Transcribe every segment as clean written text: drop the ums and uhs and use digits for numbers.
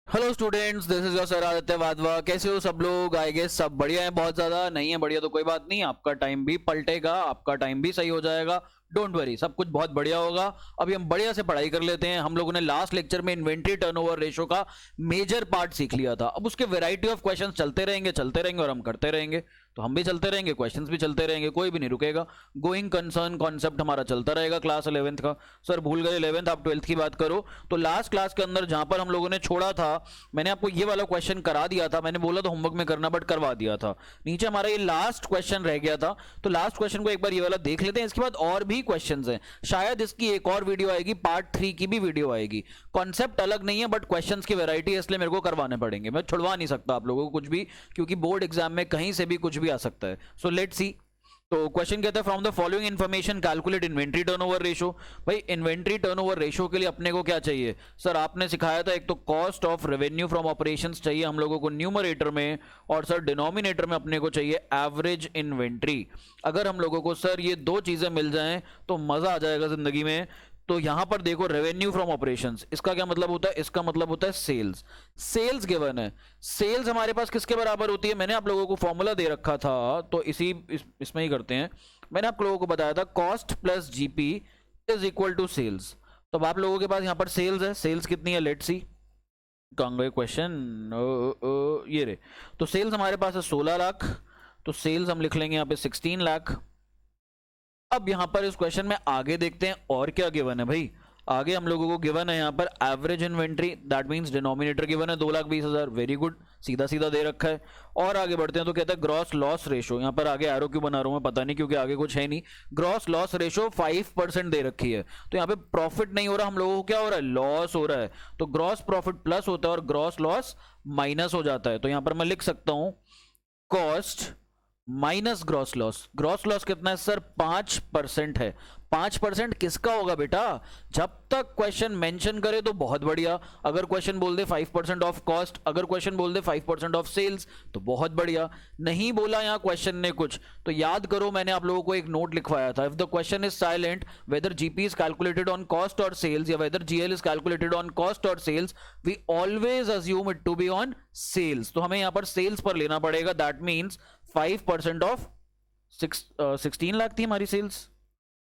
Hello students, this is your sir Aditya Wadhwa. कैसे हो सब लोग? आई गेस सब बढ़िया है। बहुत ज्यादा नहीं है बढ़िया तो कोई बात नहीं, आपका टाइम भी पलटेगा, आपका टाइम भी सही हो जाएगा। डोंट वरी, सब कुछ बहुत बढ़िया होगा। अभी हम बढ़िया से पढ़ाई कर लेते हैं। हम लोगों ने लास्ट लेक्चर में इन्वेंट्री टर्नओवर रेशो का मेजर पार्ट सीख लिया था। अब उसके वैरायटी ऑफ क्वेश्चंस चलते रहेंगे और हम करते रहेंगे। तो हम भी चलते रहेंगे, क्वेश्चंस भी चलते रहेंगे, कोई भी नहीं रुकेगा। गोइंग कंसर्न कॉन्सेप्ट हमारा चलता रहेगा क्लास 11th का। सर भूल गए 11th, आप 12th की बात करो। तो लास्ट क्लास के अंदर जहां पर हम लोगों ने छोड़ा था, मैंने आपको ये वाला क्वेश्चन करा दिया था। मैंने बोला था होमवर्क में करना, बट करवा दिया था। नीचे हमारा ये लास्ट क्वेश्चन रह गया था। तो लास्ट क्वेश्चन को एक बार ये वाला देख लेते हैं। इसके बाद और भी क्वेश्चंस हैं, शायद इसकी एक और वीडियो आएगी, पार्ट 3 की भी वीडियो आएगी। कॉन्सेप्ट अलग नहीं है बट क्वेश्चंस की वैरायटी है, इसलिए मेरे को करवाने पड़ेंगे। मैं छुड़वा नहीं सकता आप लोगों को कुछ भी, क्योंकि बोर्ड एग्जाम में कहीं से भी कुछ भी आ सकता है। So let's see. तो क्वेश्चन कहता है from the following information calculate inventory turnover ratio. भाई इन्वेंट्री टर्नओवर रेशो के लिए अपने को क्या चाहिए? सर आपने सिखाया था एक तो cost of revenue from operations चाहिए हम लोगों को न्यूमरेटर में, और सर डिनोमिनेटर में अपने को चाहिए एवरेज इन्वेंट्री। अगर हम लोगों को सर ये दो चीजें मिल जाएं तो मजा आ जाएगा जिंदगी में। तो यहां पर देखो रेवेन्यू फ्रॉम ऑपरेशंस, इसका क्या मतलब होता है? इसका मतलब होता है सेल्स। सेल्स गिवन है। सेल्स हमारे पास किसके बराबर होती है? मैंने आप लोगों को फॉर्मूला दे रखा था, तो इसमें ही करते हैं। मैंने आप लोगों को बताया था cost plus GP is equal to sales. तो अब आप लोगों के पास यहां पर सेल्स है। सेल्स कितनी है? Let's see. कहाँ क्वेश्चन? ये रे। तो सेल्स हमारे पास है 16 लाख। तो सेल्स हम लिख लेंगे यहाँ पे 16 लाख। अब यहां पर इस क्वेश्चन में आगे देखते हैं और क्या गिवन है भाई। आगे हम लोगों को गिवन है यहाँ पर average inventory, that means denominator given है 2,20,000। वेरी गुड, सीधा सीधा दे रखा है। और आगे बढ़ते हैं तो कहता है ग्रॉस लॉस रेशो। यहाँ पर आगे एरो क्यों बना रहा हूं मैं पता नहीं, क्योंकि आगे कुछ है नहीं। ग्रॉस लॉस रेशो 5% दे रखी है। तो यहाँ पे प्रॉफिट नहीं हो रहा, हम लोगों को क्या हो रहा है? लॉस हो रहा है। तो ग्रॉस प्रॉफिट प्लस होता है और ग्रॉस लॉस माइनस हो जाता है। तो यहाँ पर मैं लिख सकता हूं cost minus gross loss. Gross loss कितना है सर? 5% है। 5% किसका होगा बेटा? जब तक क्वेश्चन मेंशन करे तो बहुत बढ़िया। अगर क्वेश्चन बोल दे 5% ऑफ कॉस्ट, अगर क्वेश्चन बोल दे 5% ऑफ सेल्स, तो बहुत बढ़िया। नहीं बोला यहां क्वेश्चन ने कुछ, तो याद करो मैंने आप लोगों को एक नोट लिखवाया था। If the question is silent whether GP is calculated on cost और सेल्स या whether GL is calculated on cost और sales, we always assume it to be on sales. तो हमें यहां पर सेल्स पर लेना पड़ेगा। दैट मीन्स 5% ऑफ 16 लाख थी हमारी सेल्स।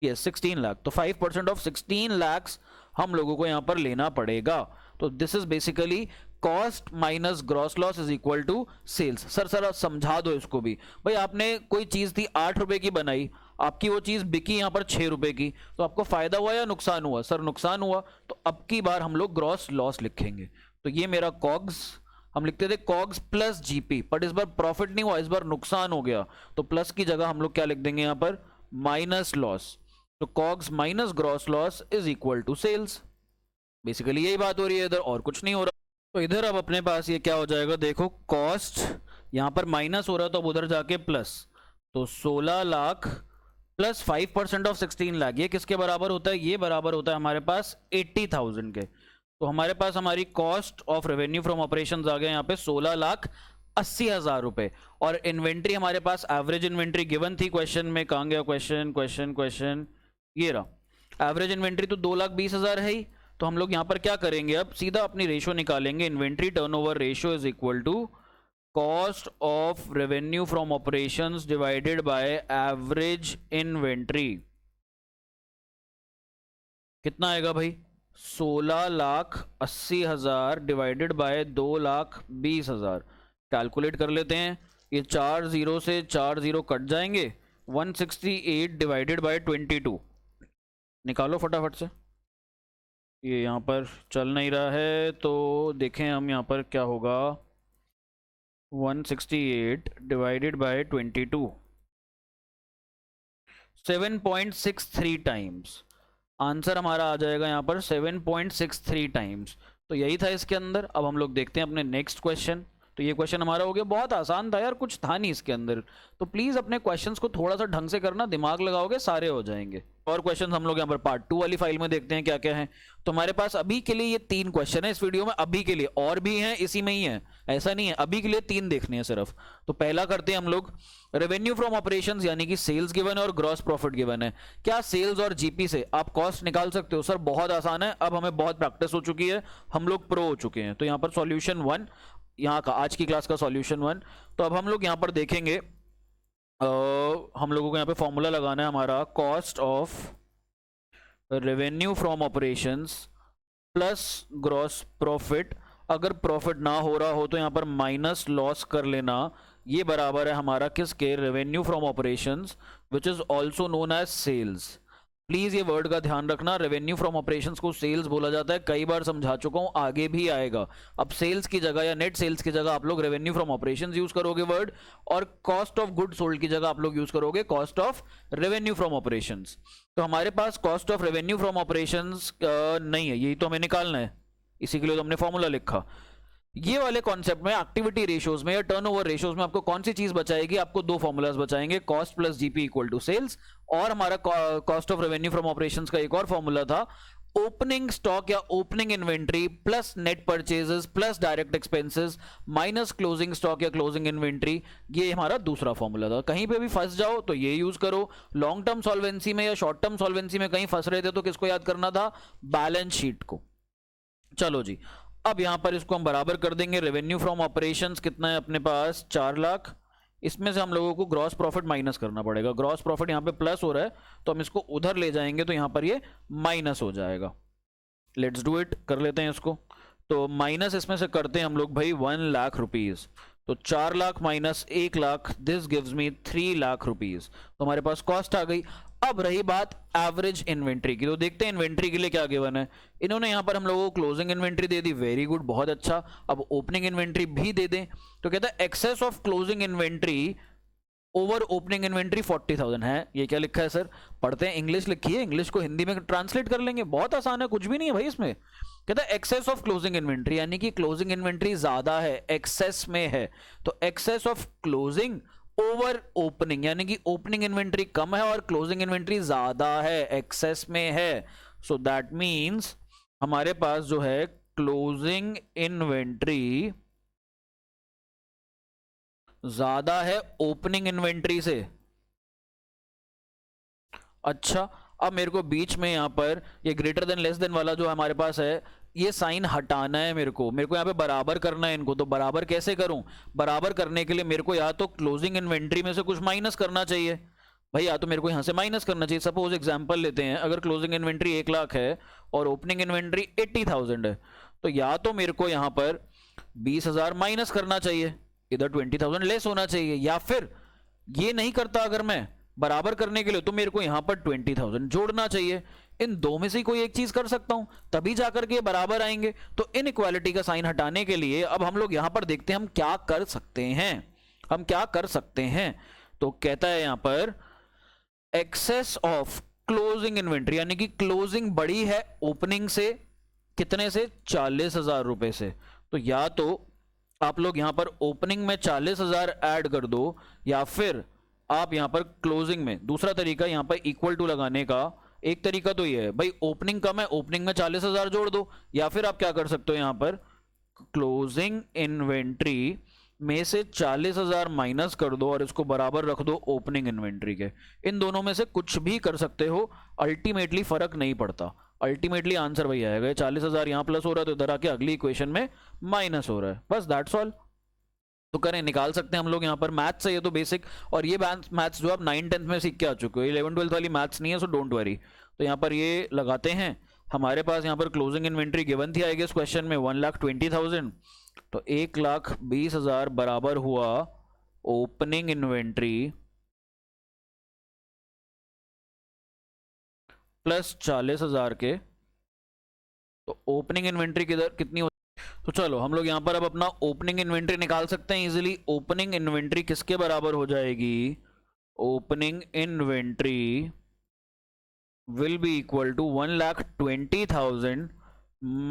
यस 16 लाख। तो 5% ऑफ 16 लाख हम लोगों को यहां पर लेना पड़ेगा। तो this is basically cost minus gross loss is equal to sales. Sir समझा दो इसको भी। भाई आपने कोई चीज थी 8 रुपए की बनाई, आपकी वो चीज बिकी यहां पर 6 रुपए की, तो आपको फायदा हुआ या नुकसान हुआ? सर नुकसान हुआ। तो अब की बार हम लोग ग्रॉस लॉस लिखेंगे। तो ये मेरा कॉग्स, हम लिखते थे कॉग्स प्लस जीपी, बट इस बार प्रॉफिट नहीं हुआ, इस बार नुकसान हो गया। तो प्लस की जगह हम लोग क्या लिख देंगे यहां पर? Minus loss. तो COGS minus gross loss is equal to sales. Basically यही बात हो रही है, इधर और कुछ नहीं हो रहा। तो इधर अब अपने पास ये क्या हो जाएगा? देखो कॉस्ट यहां पर माइनस हो रहा है तो अब उधर जाके प्लस। तो 16 लाख प्लस 5% ऑफ 16 लाख, ये किसके बराबर होता है? ये बराबर होता है हमारे पास 80,000 के। तो हमारे पास हमारी cost of revenue from operations आ गए यहाँ पे 16,80,000 रुपए। और इन्वेंट्री हमारे पास एवरेज इन्वेंट्री गिवन थी क्वेश्चन में। कहां गया क्वेश्चन? क्वेश्चन ये रहा। एवरेज इन्वेंट्री तो 2,20,000 है ही। तो हम लोग यहां पर क्या करेंगे? अब सीधा अपनी रेशो निकालेंगे। Inventory turnover ratio is equal to cost of revenue from operations divided by average inventory. कितना आएगा भाई? 16,80,000 डिवाइडेड बाय 2,20,000। कैलकुलेट कर लेते हैं। ये 4 जीरो से 4 जीरो कट जाएंगे। 168 डिवाइडेड बाय 22 निकालो फटाफट से। ये यहाँ पर चल नहीं रहा है, तो देखें हम यहाँ पर क्या होगा। 168 डिवाइडेड बाय 22, 7.63 टाइम्स। आंसर हमारा आ जाएगा यहाँ पर 7.63 टाइम्स। तो यही था इसके अंदर। अब हम लोग देखते हैं अपने नेक्स्ट क्वेश्चन। तो ये क्वेश्चन हमारा हो गया। बहुत आसान था यार, कुछ था नहीं इसके अंदर। तो प्लीज अपने क्वेश्चंस को थोड़ा सा ढंग से करना, दिमाग लगाओगे सारे हो जाएंगे। और क्वेश्चन हम लोग यहाँ पर पार्ट 2 वाली फाइल में देखते हैं क्या क्या है। तो हमारे पास अभी के लिए ये 3 क्वेश्चन है इस वीडियो में, अभी के लिए, और भी हैं इसी में ही है, ऐसा नहीं है, अभी के लिए 3 देखने हैं सिर्फ। तो पहला करते हैं हम लोग, रेवेन्यू फ्रॉम ऑपरेशंस यानी कि सेल्स गिवन है और ग्रॉस प्रॉफिट गिवन है। क्या सेल्स और जीपी से आप कॉस्ट निकाल सकते हो? सर बहुत आसान है, अब हमें बहुत प्रैक्टिस हो चुकी है, हम लोग प्रो हो चुके हैं। तो यहाँ पर सॉल्यूशन 1, यहाँ का आज की क्लास का सॉल्यूशन 1। तो अब हम लोग यहाँ पर देखेंगे, हम लोगों को यहाँ पे फॉर्मूला लगाना है हमारा, cost of revenue from operations plus gross profit. अगर प्रॉफिट ना हो रहा हो तो यहाँ पर माइनस लॉस कर लेना। ये बराबर है हमारा किसके? Revenue from operations which is also known as sales. Please ये वर्ड का ध्यान रखना, रेवेन्यू फ्रॉम ऑपरेशंस को सेल्स बोला जाता है, कई बार समझा चुका हूं, आगे भी आएगा। अब सेल्स की जगह या नेट सेल्स की जगह आप लोग रेवेन्यू फ्रॉम ऑपरेशंस यूज करोगे वर्ड, और कॉस्ट ऑफ गुड सोल्ड की जगह आप लोग यूज करोगे cost of revenue from operations. तो हमारे पास cost of revenue from operations नहीं है, यही तो हमें निकालना है, इसी के लिए तो हमने फॉर्मूला लिखा। ये वाले कॉन्सेप्ट में एक्टिविटी रेशियोज में या टर्नओवर रेशियोज में आपको कौन सी चीज बचाएगी? आपको 2 फॉर्मूलाज बचाएंगे, cost plus GP equal to sales, और हमारा cost of revenue from operations का एक और फॉर्मूला था, ओपनिंग स्टॉक या opening inventory plus net purchases plus direct expenses minus closing stock या क्लोजिंग इन्वेंट्री। ये हमारा दूसरा फॉर्मूला था। कहीं पे भी फंस जाओ तो ये यूज करो। लॉन्ग टर्म सॉल्वेंसी में या शॉर्ट टर्म सॉल्वेंसी में कहीं फंस रहे थे तो किसको याद करना था? बैलेंस शीट को। चलो जी, अब यहां पर इसको हम बराबर कर देंगे। रेवेन्यू फ्रॉम ऑपरेशंस कितना है अपने पास? 4 लाख। इसमें से हम लोगों को ग्रॉस प्रॉफिट माइनस करना पड़ेगा। ग्रॉस प्रॉफिट यहां पे प्लस हो रहा है तो हम इसको उधर ले जाएंगे तो यहां पर ये माइनस हो जाएगा। लेट्स डू इट, कर लेते हैं इसको। तो माइनस इसमें से करते हैं हम लोग भाई 1 लाख रुपीज। तो 4 lakh minus 1 lakh, this gives me 3 lakh rupees. तो हमारे पास कॉस्ट आ गई। अब रही बात एवरेज इन्वेंट्री की, तो देखते हैं इन्वेंट्री के लिए क्या गिवन है। इन्होंने यहां पर हम लोगों को क्लोजिंग इन्वेंट्री दे दी, वेरी गुड, बहुत अच्छा। अब ओपनिंग इन्वेंट्री भी दे दें तो कहता है excess of closing inventory over opening inventory 40,000 है। ये क्या लिखा है सर? पढ़ते हैं, इंग्लिश लिखी है, इंग्लिश को हिंदी में ट्रांसलेट कर लेंगे, बहुत आसान है, कुछ भी नहीं है भाई इसमें। कहता है एक्सेस ऑफ क्लोजिंग इन्वेंट्री यानी कि क्लोजिंग इन्वेंट्री ज्यादा है, एक्सेस में है। तो excess of closing over opening यानी कि ओपनिंग इन्वेंट्री कम है और क्लोजिंग इन्वेंट्री ज्यादा है, एक्सेस में है। सो दैट मीन्स हमारे पास जो है क्लोजिंग इन्वेंट्री ज्यादा है ओपनिंग इन्वेंट्री से। अच्छा, अब मेरे को बीच में यहां पर ये ग्रेटर देन लेस देन वाला जो हमारे पास है, ये साइन हटाना है मेरे को यहाँ पे बराबर करना है इनको। तो बराबर कैसे करूं? बराबर करने के लिए मेरे को या तो क्लोजिंग इन्वेंट्री में से कुछ माइनस करना चाहिए भाई, या तो मेरे को यहां से माइनस करना चाहिए। सपोज एग्जांपल लेते हैं, अगर क्लोजिंग इन्वेंट्री 1 लाख है और ओपनिंग इन्वेंट्री 80,000 है, तो या तो मेरे को यहां पर 20,000 माइनस करना चाहिए, इधर 20,000 लेस होना चाहिए, या फिर ये नहीं करता अगर मैं बराबर करने के लिए तो मेरे को यहां पर 20,000 जोड़ना चाहिए। इन दो में से कोई एक चीज कर सकता हूं, तभी जाकर के बराबर आएंगे। तो इनइक्वालिटी का साइन हटाने के लिए अब हम लोग यहां पर देखते हैं हम क्या कर सकते हैं। हम क्या कर सकते हैं? तो कहता है यहां पर एक्सेस ऑफ क्लोजिंग इन्वेंट्री यानी कि क्लोजिंग बड़ी है ओपनिंग से, कितने से? 40,000 रुपए से। तो या तो आप लोग यहां पर ओपनिंग में 40,000 ऐड कर दो, या फिर आप यहां पर क्लोजिंग में, दूसरा तरीका यहां पर इक्वल टू लगाने का एक तरीका तो ये है भाई, ओपनिंग कम है, ओपनिंग में 40,000 जोड़ दो, या फिर आप क्या कर सकते हो यहां पर क्लोजिंग इन्वेंट्री में से 40,000 माइनस कर दो और इसको बराबर रख दो ओपनिंग इन्वेंट्री के। इन दोनों में से कुछ भी कर सकते हो, अल्टीमेटली फर्क नहीं पड़ता, अल्टीमेटली आंसर वही आएगा। 40,000 यहां प्लस हो रहा है तो इधर आके अगली इक्वेशन में माइनस हो रहा है, बस दैट्स ऑल। तो करें, निकाल सकते हैं हम लोग यहाँ पर। मैथ्स है ये तो बेसिक, और ये मैथ्स जो आप 9-10 में सीख के आ चुके हो, 11-12 वाली मैथ्स नहीं है, सो डोंट वरी। तो यहाँ पर ये लगाते हैं, हमारे पास यहाँ पर क्लोजिंग इन्वेंट्री गिवन थी आई गेस क्वेश्चन में 1,20,000, तो 1,20,000 बराबर हुआ ओपनिंग इन्वेंट्री प्लस 40,000 के। तो ओपनिंग इन्वेंट्री कितनी हो? तो चलो हम लोग यहां पर अब अपना ओपनिंग इन्वेंट्री निकाल सकते हैं इजीली। ओपनिंग इन्वेंट्री किसके बराबर हो जाएगी? Opening inventory will be equal to 1,20,000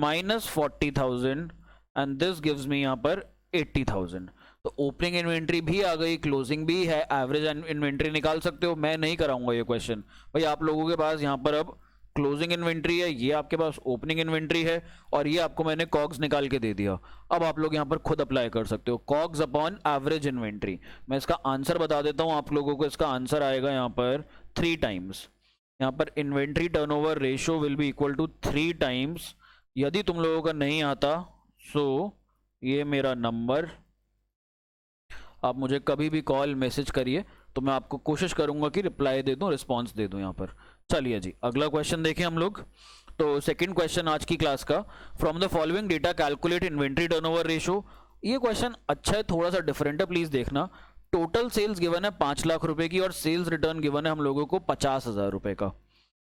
minus 40,000 and this gives me यहां पर 80,000। तो ओपनिंग इन्वेंट्री भी आ गई, क्लोजिंग भी है, एवरेज इन्वेंट्री निकाल सकते हो। मैं नहीं कराऊंगा ये क्वेश्चन भाई, आप लोगों के पास यहाँ पर अब क्लोजिंग इन्वेंट्री है, ये आपके पास ओपनिंग इन्वेंट्री है, और ये आपको मैंने कॉग्स निकाल के दे दिया। अब आप लोग यहाँ पर खुद अप्लाई कर सकते हो, कॉग्स अपॉन एवरेज इन्वेंट्री। मैं इसका आंसर बता देता हूँ आप लोगों को, इसका आंसर आएगा यहाँ पर 3 टाइम्स। यहाँ पर inventory turnover ratio will be equal to 3 times. यदि तुम लोगों का नहीं आता सो ये मेरा नंबर, आप मुझे कभी भी कॉल मैसेज करिए, तो मैं आपको कोशिश करूंगा कि रिप्लाई दे दूं, रिस्पांस दे दूं यहाँ पर। चलिए जी, अगला क्वेश्चन देखें हम लोग। तो सेकंड क्वेश्चन आज की क्लास का, from the following data calculate inventory turnover ratio. ये क्वेश्चन अच्छा है, थोड़ा सा डिफरेंट है, प्लीज देखना। टोटल सेल्स गिवन है 5 लाख रुपए की, और सेल्स रिटर्न गिवन है हम लोगों को 50,000 रुपए का।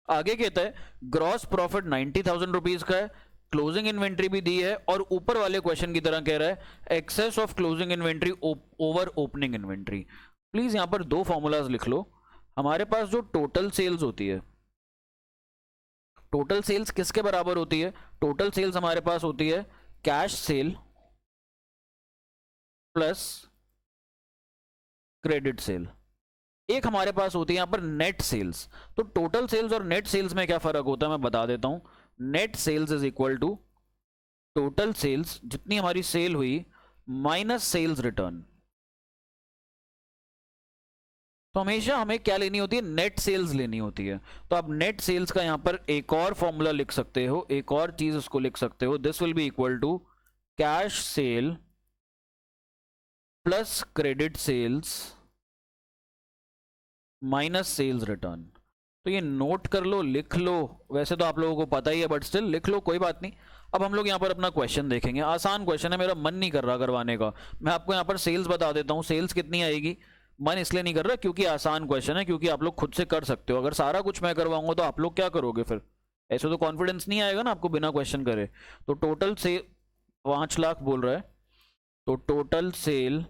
आगे कहता है ग्रॉस प्रॉफिट 90,000 रुपीज का है, क्लोजिंग इन्वेंट्री भी दी है, और ऊपर वाले क्वेश्चन की तरह कह रहा है excess of closing inventory over opening inventory. Please यहां पर 2 फॉर्मूलाज लिख लो। हमारे पास जो टोटल सेल्स होती है, टोटल सेल्स किसके बराबर होती है? टोटल सेल्स हमारे पास होती है cash sale plus credit sale. एक हमारे पास होती है यहां पर नेट सेल्स। तो टोटल सेल्स और नेट सेल्स में क्या फर्क होता है मैं बता देता हूं। Net sales is equal to total sales, जितनी हमारी सेल हुई माइनस सेल्स रिटर्न। तो हमेशा हमें क्या लेनी होती है? नेट सेल्स लेनी होती है। तो आप नेट सेल्स का यहां पर एक और फॉर्मूला लिख सकते हो, एक और चीज उसको लिख सकते हो, this will be equal to cash sale plus credit sales minus sales return. तो ये नोट कर लो, लिख लो, वैसे तो आप लोगों को पता ही है बट स्टिल लिख लो, कोई बात नहीं। अब हम लोग यहाँ पर अपना क्वेश्चन देखेंगे। आसान क्वेश्चन है, मेरा मन नहीं कर रहा करवाने का। मैं आपको यहाँ पर सेल्स बता देता हूँ, सेल्स कितनी आएगी। मन इसलिए नहीं कर रहा क्योंकि आसान क्वेश्चन है, क्योंकि आप लोग खुद से कर सकते हो। अगर सारा कुछ मैं करवाऊंगा तो आप लोग क्या करोगे फिर? ऐसे तो कॉन्फिडेंस नहीं आएगा ना आपको बिना क्वेश्चन करे। तो टोटल से 5 लाख बोल रहा है, तो total sale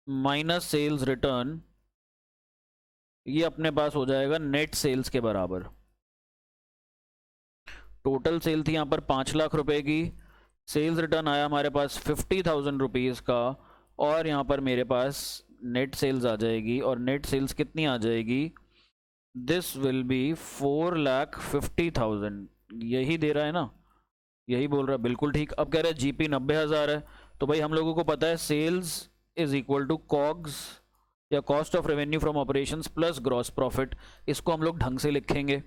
minus sales return, ये अपने पास हो जाएगा नेट सेल्स के बराबर। टोटल सेल थी यहां पर 5 लाख रुपए की, सेल्स रिटर्न आया हमारे पास 50,000 रुपीज का, और यहां पर मेरे पास नेट सेल्स आ जाएगी, और नेट सेल्स कितनी आ जाएगी? This will B 4,50,000। यही दे रहा है ना, यही बोल रहा है, बिल्कुल ठीक। अब कह रहा है जीपी 90,000 है, तो भाई हम लोगों को पता है sales is equal to COGS या cost of revenue from operations plus gross profit. इसको हम लोग ढंग से लिखेंगे।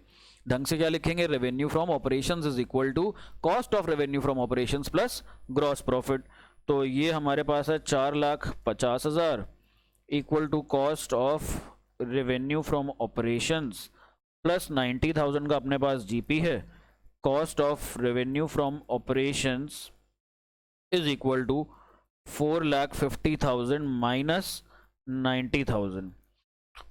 ढंग से क्या लिखेंगे? Revenue from operations is equal to cost of revenue from operations plus gross profit. तो ये हमारे पास है 4,50,000 equal to cost of revenue from operations plus 90,000 का अपने पास जीपी है। Cost of revenue from operations is equal to 4,50,000 minus 90,000।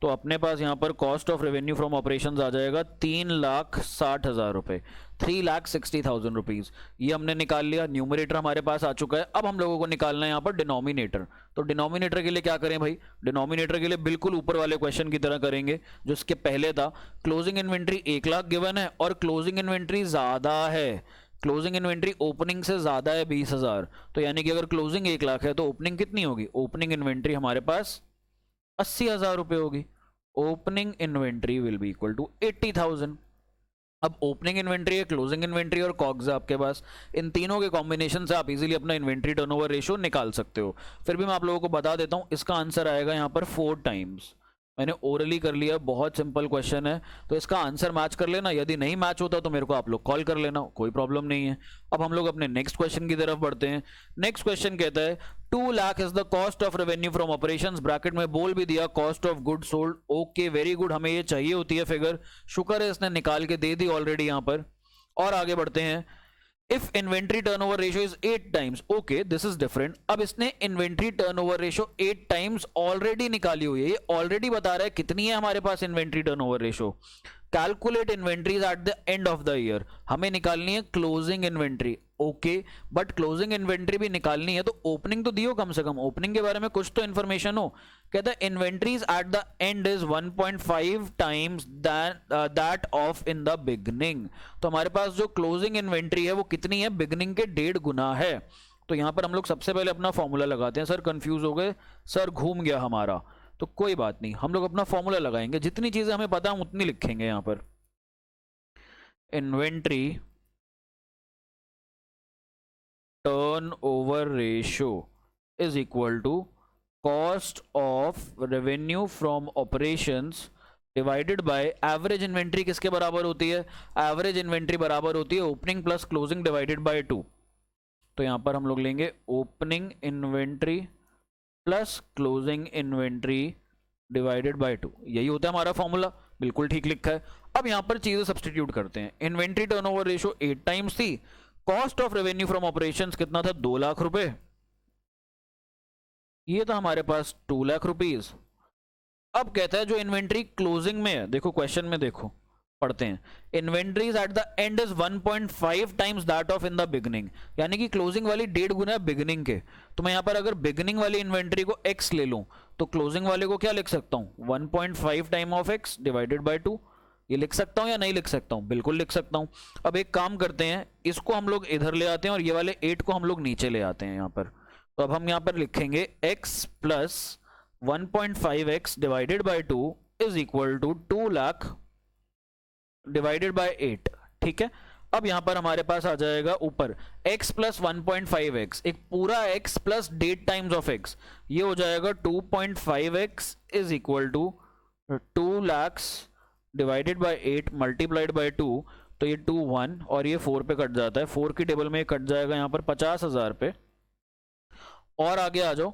तो अपने पास यहां पर cost of revenue from operations आ जाएगा 3,60,000 रुपए, 3,60,000 रुपीज। ये हमने निकाल लिया, न्यूमरेटर हमारे पास आ चुका है। अब हम लोगों को निकालना है यहाँ पर डिनोमिनेटर। तो डिनोमिनेटर के लिए क्या करें भाई? डिनोमिनेटर के लिए बिल्कुल ऊपर वाले क्वेश्चन की तरह करेंगे जो इसके पहले था। क्लोजिंग इन्वेंट्री 1 लाख गिवन है, और क्लोजिंग इन्वेंट्री ज्यादा है, क्लोजिंग इन्वेंट्री ओपनिंग से ज्यादा है 20,000। तो यानी कि अगर क्लोजिंग 1 लाख है तो ओपनिंग कितनी होगी? ओपनिंग इन्वेंट्री हमारे पास 80,000 रुपए होगी। Opening inventory will be equal to 80,000। अब ओपनिंग इन्वेंट्री है, क्लोजिंग इन्वेंट्री और कॉग्स है आपके पास, इन तीनों के कॉम्बिनेशन से आप इजीली अपना इन्वेंट्री टर्नओवर रेशियो निकाल सकते हो। फिर भी मैं आप लोगों को बता देता हूं, इसका आंसर आएगा यहां पर 4 टाइम्स। मैंने ओरली कर लिया, बहुत सिंपल क्वेश्चन है, तो इसका आंसर मैच कर लेना। यदि नहीं मैच होता तो मेरे को आप लोग कॉल कर लेना, कोई प्रॉब्लम नहीं है। अब हम लोग अपने नेक्स्ट क्वेश्चन की तरफ बढ़ते हैं। नेक्स्ट क्वेश्चन कहता है 2 lakh is the cost of revenue from operations, bracket में बोल भी दिया cost of good sold. Okay, very good, हमें ये चाहिए होती है फिगर, शुक्र है इसने निकाल के दे दी ऑलरेडी यहां पर। और आगे बढ़ते हैं। If inventory turnover ratio is 8 times, okay, this is different. अब इसने inventory turnover ratio 8 times already निकाली हुई है। ये already बता रहा है कितनी है हमारे पास inventory turnover ratio। Calculate inventories at the end of the year, हमें निकालनी है closing inventory। Okay, but closing inventory भी निकालनी है, तो ओपनिंग तो दियो, कम से कम ओपनिंग के बारे में कुछ तो इन्फॉर्मेशन हो। कहता है inventories eight the and is 1.5 times that of in the beginning. तो हमारे पास जो क्लोजिंग इन्वेंट्री है वो कितनी है? बिगनिंग के 1.5 गुना है। तो तो यहाँ पर हम लोग सबसे पहले अपना फॉर्मूला लगाते हैं। सर कंफ्यूज हो गए, सर घूम गया हमारा, तो कोई बात नहीं, हम लोग अपना फॉर्मूला लगाएंगे, जितनी चीजें हमें पता हम उतनी लिखेंगे। यहाँ पर inventory turnover ratio is equal to cost of revenue from operations divided by average inventory. किसके बराबर होती है? एवरेज इन्वेंट्री बराबर होती है opening plus closing divided by 2। तो यहां पर हम लोग लेंगे opening inventory plus closing inventory divided by 2, यही होता है हमारा फॉर्मूला। बिल्कुल ठीक लिखा है। अब यहां पर चीजें सब्सटीट्यूट करते हैं। इन्वेंट्री टर्नओवर रेशियो 8 टाइम्स थी, cost of revenue from operations कितना था? 2 लाख रुपए, ये था हमारे पास 2 लाख रुपीज। अब कहता है जो इन्वेंट्री क्लोजिंग में है, देखो क्वेश्चन में देखो, पढ़ते हैं, inventories eight the and is 1.5 times that of in the beginning, यानी कि क्लोजिंग वाली 1.5 गुना है बिगनिंग के। तो मैं यहां पर अगर बिगनिंग वाली इन्वेंट्री को x ले लूं तो क्लोजिंग वाले को क्या लिख सकता हूं? 1.5 time of x divided by 2। ये लिख सकता हूं या नहीं लिख सकता हूं? बिल्कुल लिख सकता हूं। अब एक काम करते हैं, इसको हम लोग इधर ले आते हैं और ये वाले 8 को हम लोग नीचे ले आते हैं यहाँ पर। तो अब हम यहाँ पर लिखेंगे x plus 1.5x divided by 2 is equal to 2 lakh divided by 8। ठीक है, अब यहां पर हमारे पास आ जाएगा ऊपर x प्लस 1.5x, एक पूरा x plus 8 times of x, ये हो जाएगा 2.5x is equal to 2 lakhs divided by 8 multiplied by 2। तो ये 2 1 और ये 4 पे कट जाता है, 4 की टेबल में कट जाएगा यहाँ पर 50,000 पे। और आगे आ जाओ,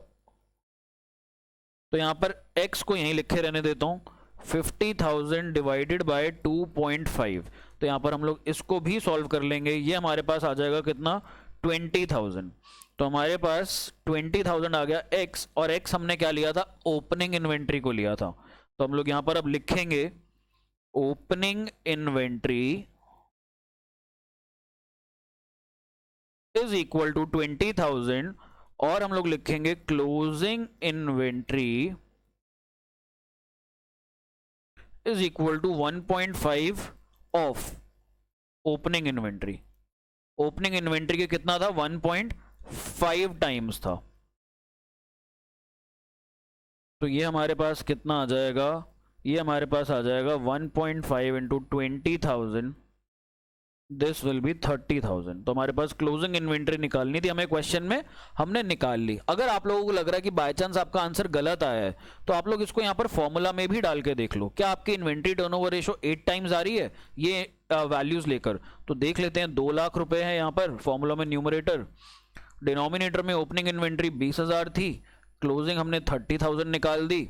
तो यहां पर x को यहीं लिखे रहने देता हूं, 50,000 डिवाइडेड बाय 2.5। तो यहां पर हम लोग इसको भी सॉल्व कर लेंगे, ये हमारे पास आ जाएगा कितना? 20,000। तो हमारे पास 20,000 आ गया x, और x हमने क्या लिया था? ओपनिंग इन्वेंट्री को लिया था। तो हम लोग यहां पर अब लिखेंगे opening inventory is equal to 20,000, और हम लोग लिखेंगे closing inventory is equal to 1.5 of opening inventory. Opening inventory के कितना था? 1.5 टाइम्स था। तो ये हमारे पास कितना आ जाएगा? ये हमारे पास आ जाएगा 1.5 इंटू 20,000, दिस विल बी 30,000। तो हमारे पास क्लोजिंग इन्वेंट्री निकालनी थी हमें, क्वेश्चन में हमने निकाल ली। अगर आप लोगों को लग रहा है कि बाय चांस आपका आंसर गलत आया है, तो आप लोग इसको यहाँ पर फॉर्मूला में भी डाल के देख लो, क्या आपकी इन्वेंट्री टर्नओवर रेशियो 8 टाइम्स आ रही है ये वैल्यूज लेकर। तो देख लेते हैं, 2 लाख रुपए है यहाँ पर फॉर्मूला में न्यूमरेटर, डिनोमिनेटर में ओपनिंग इन्वेंट्री 20,000 थी, क्लोजिंग हमने 30,000 निकाल दी।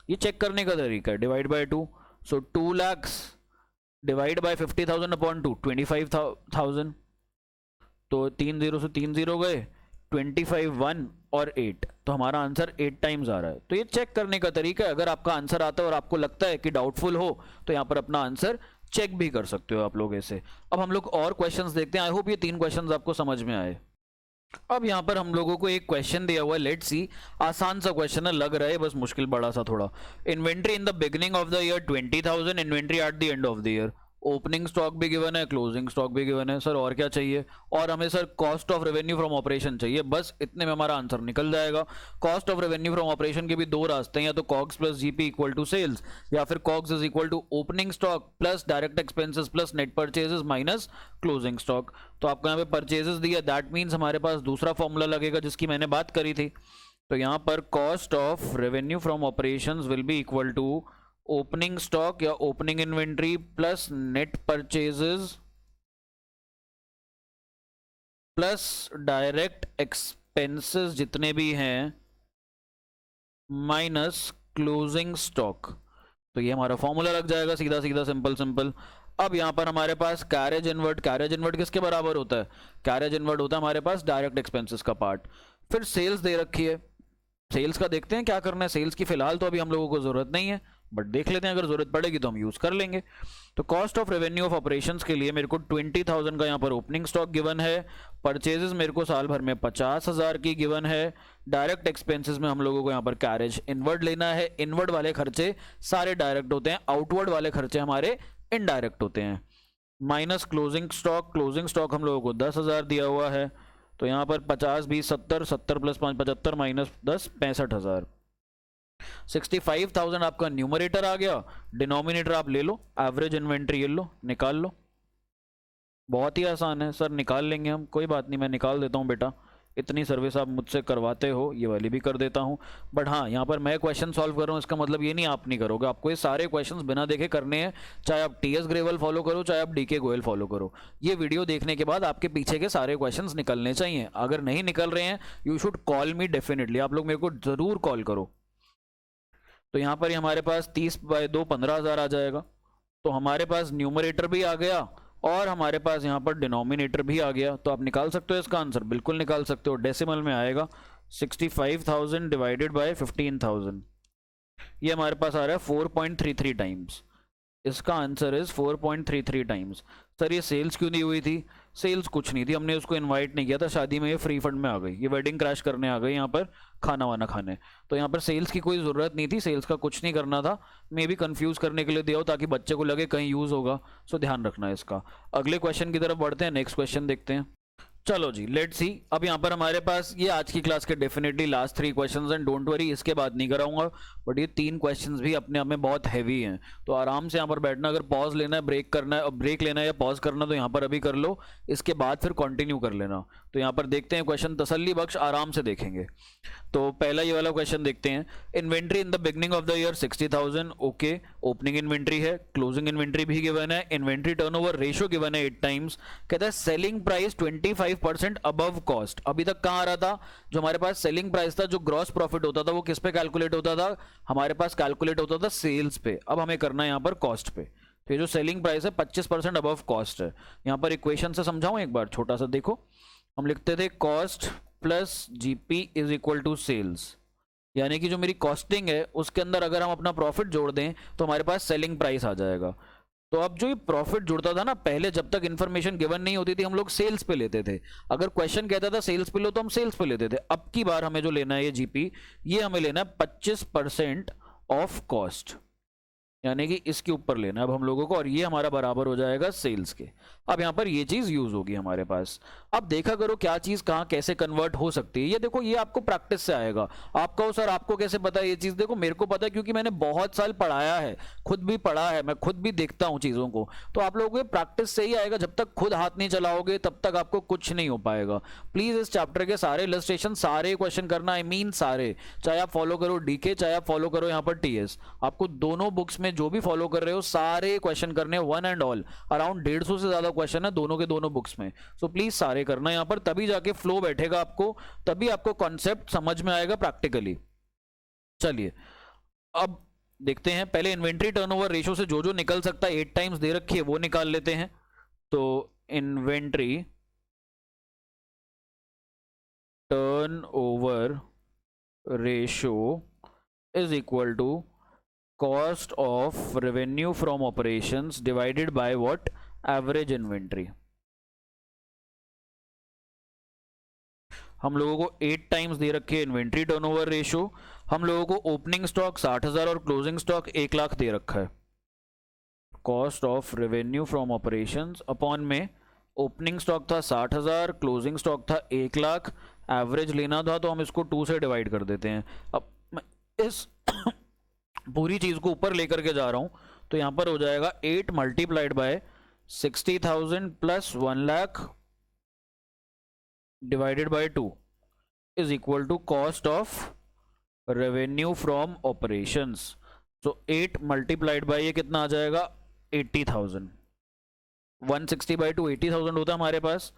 ये चेक करने का तरीका है, divide by 2। So 2 lakhs divide by 50,000 upon 2, 25,000। तो 3 0 से 3 0 गए, 25 1 और 8, तो हमारा आंसर 8 टाइम्स आ रहा है। तो ये चेक करने का तरीका है, अगर आपका आंसर आता है और आपको लगता है कि डाउटफुल हो तो यहाँ पर अपना आंसर चेक भी कर सकते हो आप लोग ऐसे। अब हम लोग और क्वेश्चंस देखते हैं। आई होप ये 3 क्वेश्चंस आपको समझ में आए। अब यहाँ पर हम लोगों को एक क्वेश्चन दिया हुआ है, लेट्स सी, आसान सा क्वेश्चन है, लग रहा है बस मुश्किल बड़ा सा थोड़ा। Inventory in the beginning of the year 20,000, inventory at the end of the year. Opening stock भी गिवन है, क्लोजिंग स्टॉक भी गिवन है। सर और क्या चाहिए? और हमें sir cost of revenue from operation चाहिए। बस इतने में हमारा आंसर निकल जाएगा। Cost of revenue from operation के भी 2 रास्ते हैं, या तो COGS plus GP equal to sales, या फिर COGS is equal to opening stock plus direct expenses plus net purchases minus closing stock. तो आपको यहाँ पे परचेजेस दिया, दैट मीन्स हमारे पास दूसरा फॉर्मूला लगेगा जिसकी मैंने बात करी थी। तो यहाँ पर cost of revenue from operations will be equal to opening stock या opening inventory plus net purchases plus direct expenses जितने भी हैं माइनस क्लोजिंग स्टॉक। तो ये हमारा फॉर्मूला लग जाएगा, सीधा सीधा सिंपल सिंपल। अब यहां पर हमारे पास कैरेज इनवर्ट किसके बराबर होता है? कैरेज इनवर्ट होता है हमारे पास डायरेक्ट एक्सपेंसेस का पार्ट। फिर सेल्स दे रखी है, सेल्स का देखते हैं क्या करना है। सेल्स की फिलहाल तो अभी हम लोगों को जरूरत नहीं है, बट देख लेते हैं, अगर जरूरत पड़ेगी तो हम यूज कर लेंगे। तो cost of revenue of operations के लिए मेरे को 20,000 का यहाँ पर ओपनिंग स्टॉक गिवन है, परचेजेस मेरे को साल भर में 50,000 की गिवन है, डायरेक्ट एक्सपेंसेस में हम लोगों को यहाँ पर कैरेज इनवर्ड लेना है। इनवर्ड वाले खर्चे सारे डायरेक्ट होते हैं, आउटवर्ड वाले खर्चे हमारे इनडायरेक्ट होते हैं। माइनस क्लोजिंग स्टॉक हम लोगों को 10,000 दिया हुआ है। तो यहाँ पर 50 20 70, 70 प्लस 5 75 माइनस 10 65,000। 65,000 आपका न्यूमरेटर आ गया, डिनोमिनेटर आप ले लो, एवरेज इन्वेंट्री ये लो, निकाल लो। बहुत ही आसान है सर, निकाल लेंगे हम, कोई बात नहीं, मैं निकाल देता हूँ बेटा, इतनी सर्विस आप मुझसे करवाते हो, ये वाली भी कर देता हूँ। बट हाँ, यहाँ पर मैं क्वेश्चन सॉल्व कर रहा हूँ, इसका मतलब ये नहीं आप नहीं करोगे, आपको ये सारे क्वेश्चंस बिना देखे करने हैं, चाहे आप टीएस ग्रेवल फॉलो करो, चाहे आप डीके गोयल फॉलो करो। ये वीडियो देखने के बाद आपके पीछे के सारे क्वेश्चंस निकलने चाहिए। अगर नहीं निकल रहे हैं, you should call me definitely, आप लोग मेरे को जरूर कॉल करो। तो यहाँ पर हमारे पास 30/2 15,000 आ जाएगा। तो हमारे पास न्यूमरेटर भी आ गया और हमारे पास यहाँ पर डिनोमिनेटर भी आ गया। तो आप निकाल सकते हो इसका आंसर, बिल्कुल निकाल सकते हो, डेसिमल में आएगा 65,000 डिवाइडेड बाय 15,000, ये हमारे पास आ रहा है 4.33 टाइम्स। इसका आंसर इज 4.33 टाइम्स। सर ये सेल्स क्यों नहीं हुई थी? सेल्स कुछ नहीं थी, हमने उसको इनवाइट नहीं किया था शादी में, ये फ्री फंड में आ गई, ये वेडिंग क्रैश करने आ गई यहाँ पर खाना वाना खाने। तो यहाँ पर सेल्स की कोई ज़रूरत नहीं थी, सेल्स का कुछ नहीं करना था, मे भी कंफ्यूज करने के लिए दिया हो ताकि बच्चे को लगे कहीं यूज़ होगा। सो ध्यान रखना है इसका। अगले क्वेश्चन की तरफ बढ़ते हैं, नेक्स्ट क्वेश्चन देखते हैं। चलो जी, लेट्स सी। अब यहाँ पर हमारे पास ये आज की क्लास के definitely last 3 questions and don't worry, इसके बाद नहीं कराऊंगा, बट ये 3 क्वेश्चंस भी अपने आप में बहुत हैवी हैं, तो आराम से यहाँ पर बैठना। अगर पॉज लेना है, ब्रेक करना है, ब्रेक लेना है या पॉज करना, तो यहाँ पर अभी कर लो, इसके बाद फिर कंटिन्यू कर लेना। तो यहाँ पर देखते हैं क्वेश्चन, तसल्ली बख्श आराम से देखेंगे। तो पहला ये वाला क्वेश्चन देखते हैं। Inventory in the beginning of the year 60,000, okay, opening inventory है, क्लोजिंग इन्वेंट्री भी गिवन है, इन्वेंट्री टर्नओवर रेशियो गिवन है 8 टाइम्स। कहता है सेलिंग प्राइस 25% अबव कॉस्ट। अभी तक कहाँ आ रहा था? जो हमारे पास सेलिंग प्राइस था, जो ग्रॉस प्रॉफिट होता था, वो किस पे कैलकुलेट होता था? हमारे पास कैलकुलेट होता था सेल्स पे। अब हमें करना है यहाँ पर कॉस्ट पे। तो ये जो सेलिंग प्राइस है 25% अबव कॉस्ट है। यहाँ पर इक्वेशन से समझाऊं एक बार छोटा सा, देखो हम लिखते थे cost plus GP is equal to sales, यानी कि जो मेरी कॉस्टिंग है उसके अंदर अगर हम अपना प्रॉफिट जोड़ दें तो हमारे पास सेलिंग प्राइस आ जाएगा। तो अब जो ये प्रॉफिट जुड़ता था ना, पहले जब तक इन्फॉर्मेशन गिवन नहीं होती थी हम लोग सेल्स पे लेते थे। अगर क्वेश्चन कहता था सेल्स पे लो तो हम सेल्स पे लेते थे। अब की बार हमें जो लेना है ये जीपी, ये हमें लेना है 25% ऑफ कॉस्ट, यानी कि इसके ऊपर लेना है अब हम लोगों को, और ये हमारा बराबर हो जाएगा सेल्स के। अब यहाँ पर ये चीज यूज होगी हमारे पास। अब देखा करो क्या चीज कहाँ कैसे कन्वर्ट हो सकती है। ये देखो, ये आपको प्रैक्टिस से आएगा। आप कहो सर आपको कैसे पता है ये चीज? देखो मेरे को पता है क्योंकि मैंने बहुत साल पढ़ाया है, खुद भी पढ़ा है, मैं खुद भी देखता हूँ चीजों को। तो आप लोगों को प्रैक्टिस से ही आएगा, जब तक खुद हाथ नहीं चलाओगे तब तक आपको कुछ नहीं हो पाएगा। प्लीज इस चैप्टर के सारे इलस्ट्रेशन, सारे क्वेश्चन करना, आई मीन सारे, चाहे आप फॉलो करो डीके, चाहे आप फॉलो करो यहाँ पर टीएस, आपको दोनों बुक्स में जो भी फॉलो कर रहे हो सारे क्वेश्चन करने, वन एंड ऑल। अराउंड 150 से ज्यादा क्वेश्चन है दोनों के दोनों बुक्स में। सो प्लीज सारे करना यहाँ पर, तभी जाके फ्लो बैठेगा आपको, तभी आपको कॉन्सेप्ट समझ में आएगा प्रैक्टिकली। चलिए अब देखते हैं, पहले इन्वेंट्री टर्नओवर रेशियो से जो जो निकल सकता है 8 टाइम्स दे रखी है वो निकाल लेते हैं। तो inventory turnover ratio is equal to cost of revenue from operations divided by what? Average inventory. हम लोगों को 8 टाइम्स दे रखे इन्वेंट्री टर्नओवर रेशियो, हम लोगों को ओपनिंग स्टॉक 60,000 और क्लोजिंग स्टॉक 1 लाख दे रखा है। Cost of revenue from operations upon में ओपनिंग स्टॉक था 60,000, क्लोजिंग स्टॉक था 1 लाख, एवरेज लेना था तो हम इसको 2 से डिवाइड कर देते हैं। अब मैं इस पूरी चीज को ऊपर लेकर के जा रहा हूं, तो यहां पर हो जाएगा 8 multiplied by 60,000 plus 1 lakh divided by 2 is equal to cost of revenue from operations. तो 8 मल्टीप्लाइड बाय ये कितना आ जाएगा? 80,000। 160 बाय 2 80,000 होता है हमारे पास,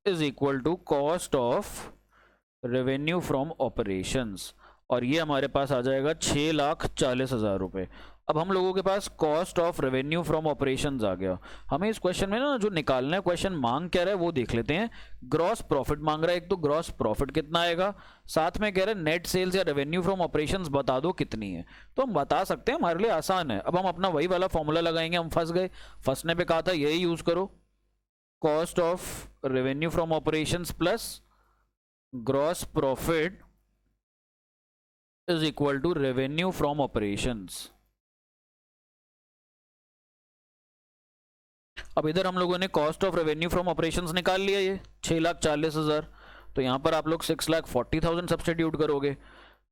is equal to cost of revenue from operations, और ये हमारे पास आ जाएगा 6,40,000 रुपए। अब हम लोगों के पास cost of revenue from operations आ गया। हमें इस क्वेश्चन में ना जो निकालना है, क्वेश्चन मांग क्या रहा है वो देख लेते हैं। ग्रॉस प्रॉफिट मांग रहा है, एक तो ग्रॉस प्रॉफिट कितना आएगा, साथ में कह रहा है नेट सेल्स या रेवेन्यू फ्रॉम ऑपरेशंस बता दो कितनी है। तो हम बता सकते हैं, हमारे लिए आसान है। अब हम अपना वही वाला फॉर्मूला लगाएंगे, हम फंस गए, फंसने पे कहा था यही यूज करो, cost of revenue from operations plus gross profit is equal to revenue from operations. अब इधर हम लोगों ने cost of revenue from operations निकाल लिया, ये 6,40,000। तो यहाँ पर आप लोग 6,40,000 सब्सटीट्यूट करोगे।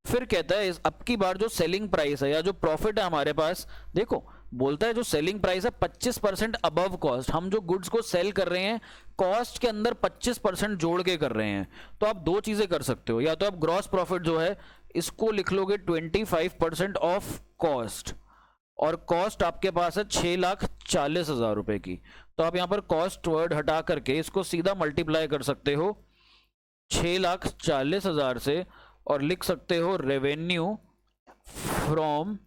फिर कहता है इस अब की बार जो सेलिंग प्राइस है या जो प्रॉफिट है हमारे पास, देखो बोलता है जो सेलिंग प्राइस है 25% अबव कॉस्ट, हम जो गुड्स को सेल कर रहे हैं कॉस्ट के अंदर 25% जोड़ के कर रहे हैं। तो आप दो चीजें कर सकते हो, या तो आप ग्रॉस प्रॉफिट जो है इसको लिख लोगे 25% ऑफ कॉस्ट, और कॉस्ट आपके पास है 6,40,000 रुपए की, तो आप यहां पर कॉस्ट वर्ड हटा करके इसको सीधा मल्टीप्लाई कर सकते हो 6,40,000 से, और लिख सकते हो रेवेन्यू फ्रॉम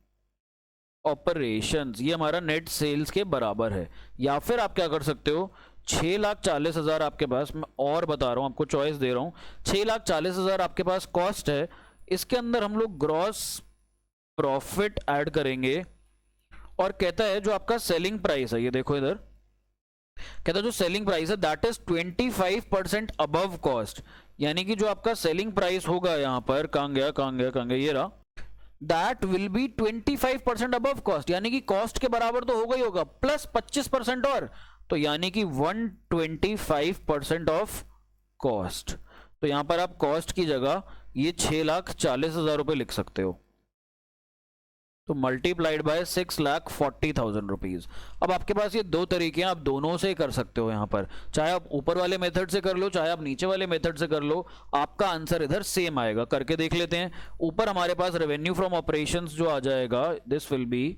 ऑपरेशंस, ये हमारा नेट सेल्स के बराबर है। या फिर आप क्या कर सकते हो, 6,40,000 आपके पास, मैं और बता रहा हूं आपको, चॉइस दे रहा हूं, 6,40,000 आपके पास कॉस्ट है, इसके अंदर हम लोग ग्रॉस प्रॉफिट ऐड करेंगे, और कहता है जो आपका सेलिंग प्राइस है, ये देखो इधर कहता है जो सेलिंग प्राइस है दैट इज 25% अबव कॉस्ट, यानी कि जो आपका सेलिंग प्राइस होगा यहां पर, कहां गया, ये रहा, that will be 25% above cost, यानी कि कॉस्ट के बराबर तो होगा ही होगा, प्लस 25% और, तो यानी कि 125% ऑफ कॉस्ट। तो यहां पर आप कॉस्ट की जगह ये 6,40,000 रुपए लिख सकते हो, तो मल्टीप्लाइड बाय 6,40,000 रुपीज। अब आपके पास ये दो तरीके हैं, आप दोनों से कर सकते हो यहाँ पर, चाहे आप ऊपर वाले मेथड से कर लो, चाहे आप नीचे वाले मेथड से कर लो, आपका आंसर इधर सेम आएगा। करके देख लेते हैं। ऊपर हमारे पास रेवेन्यू फ्रॉम ऑपरेशंस जो आ जाएगा, दिस विल बी,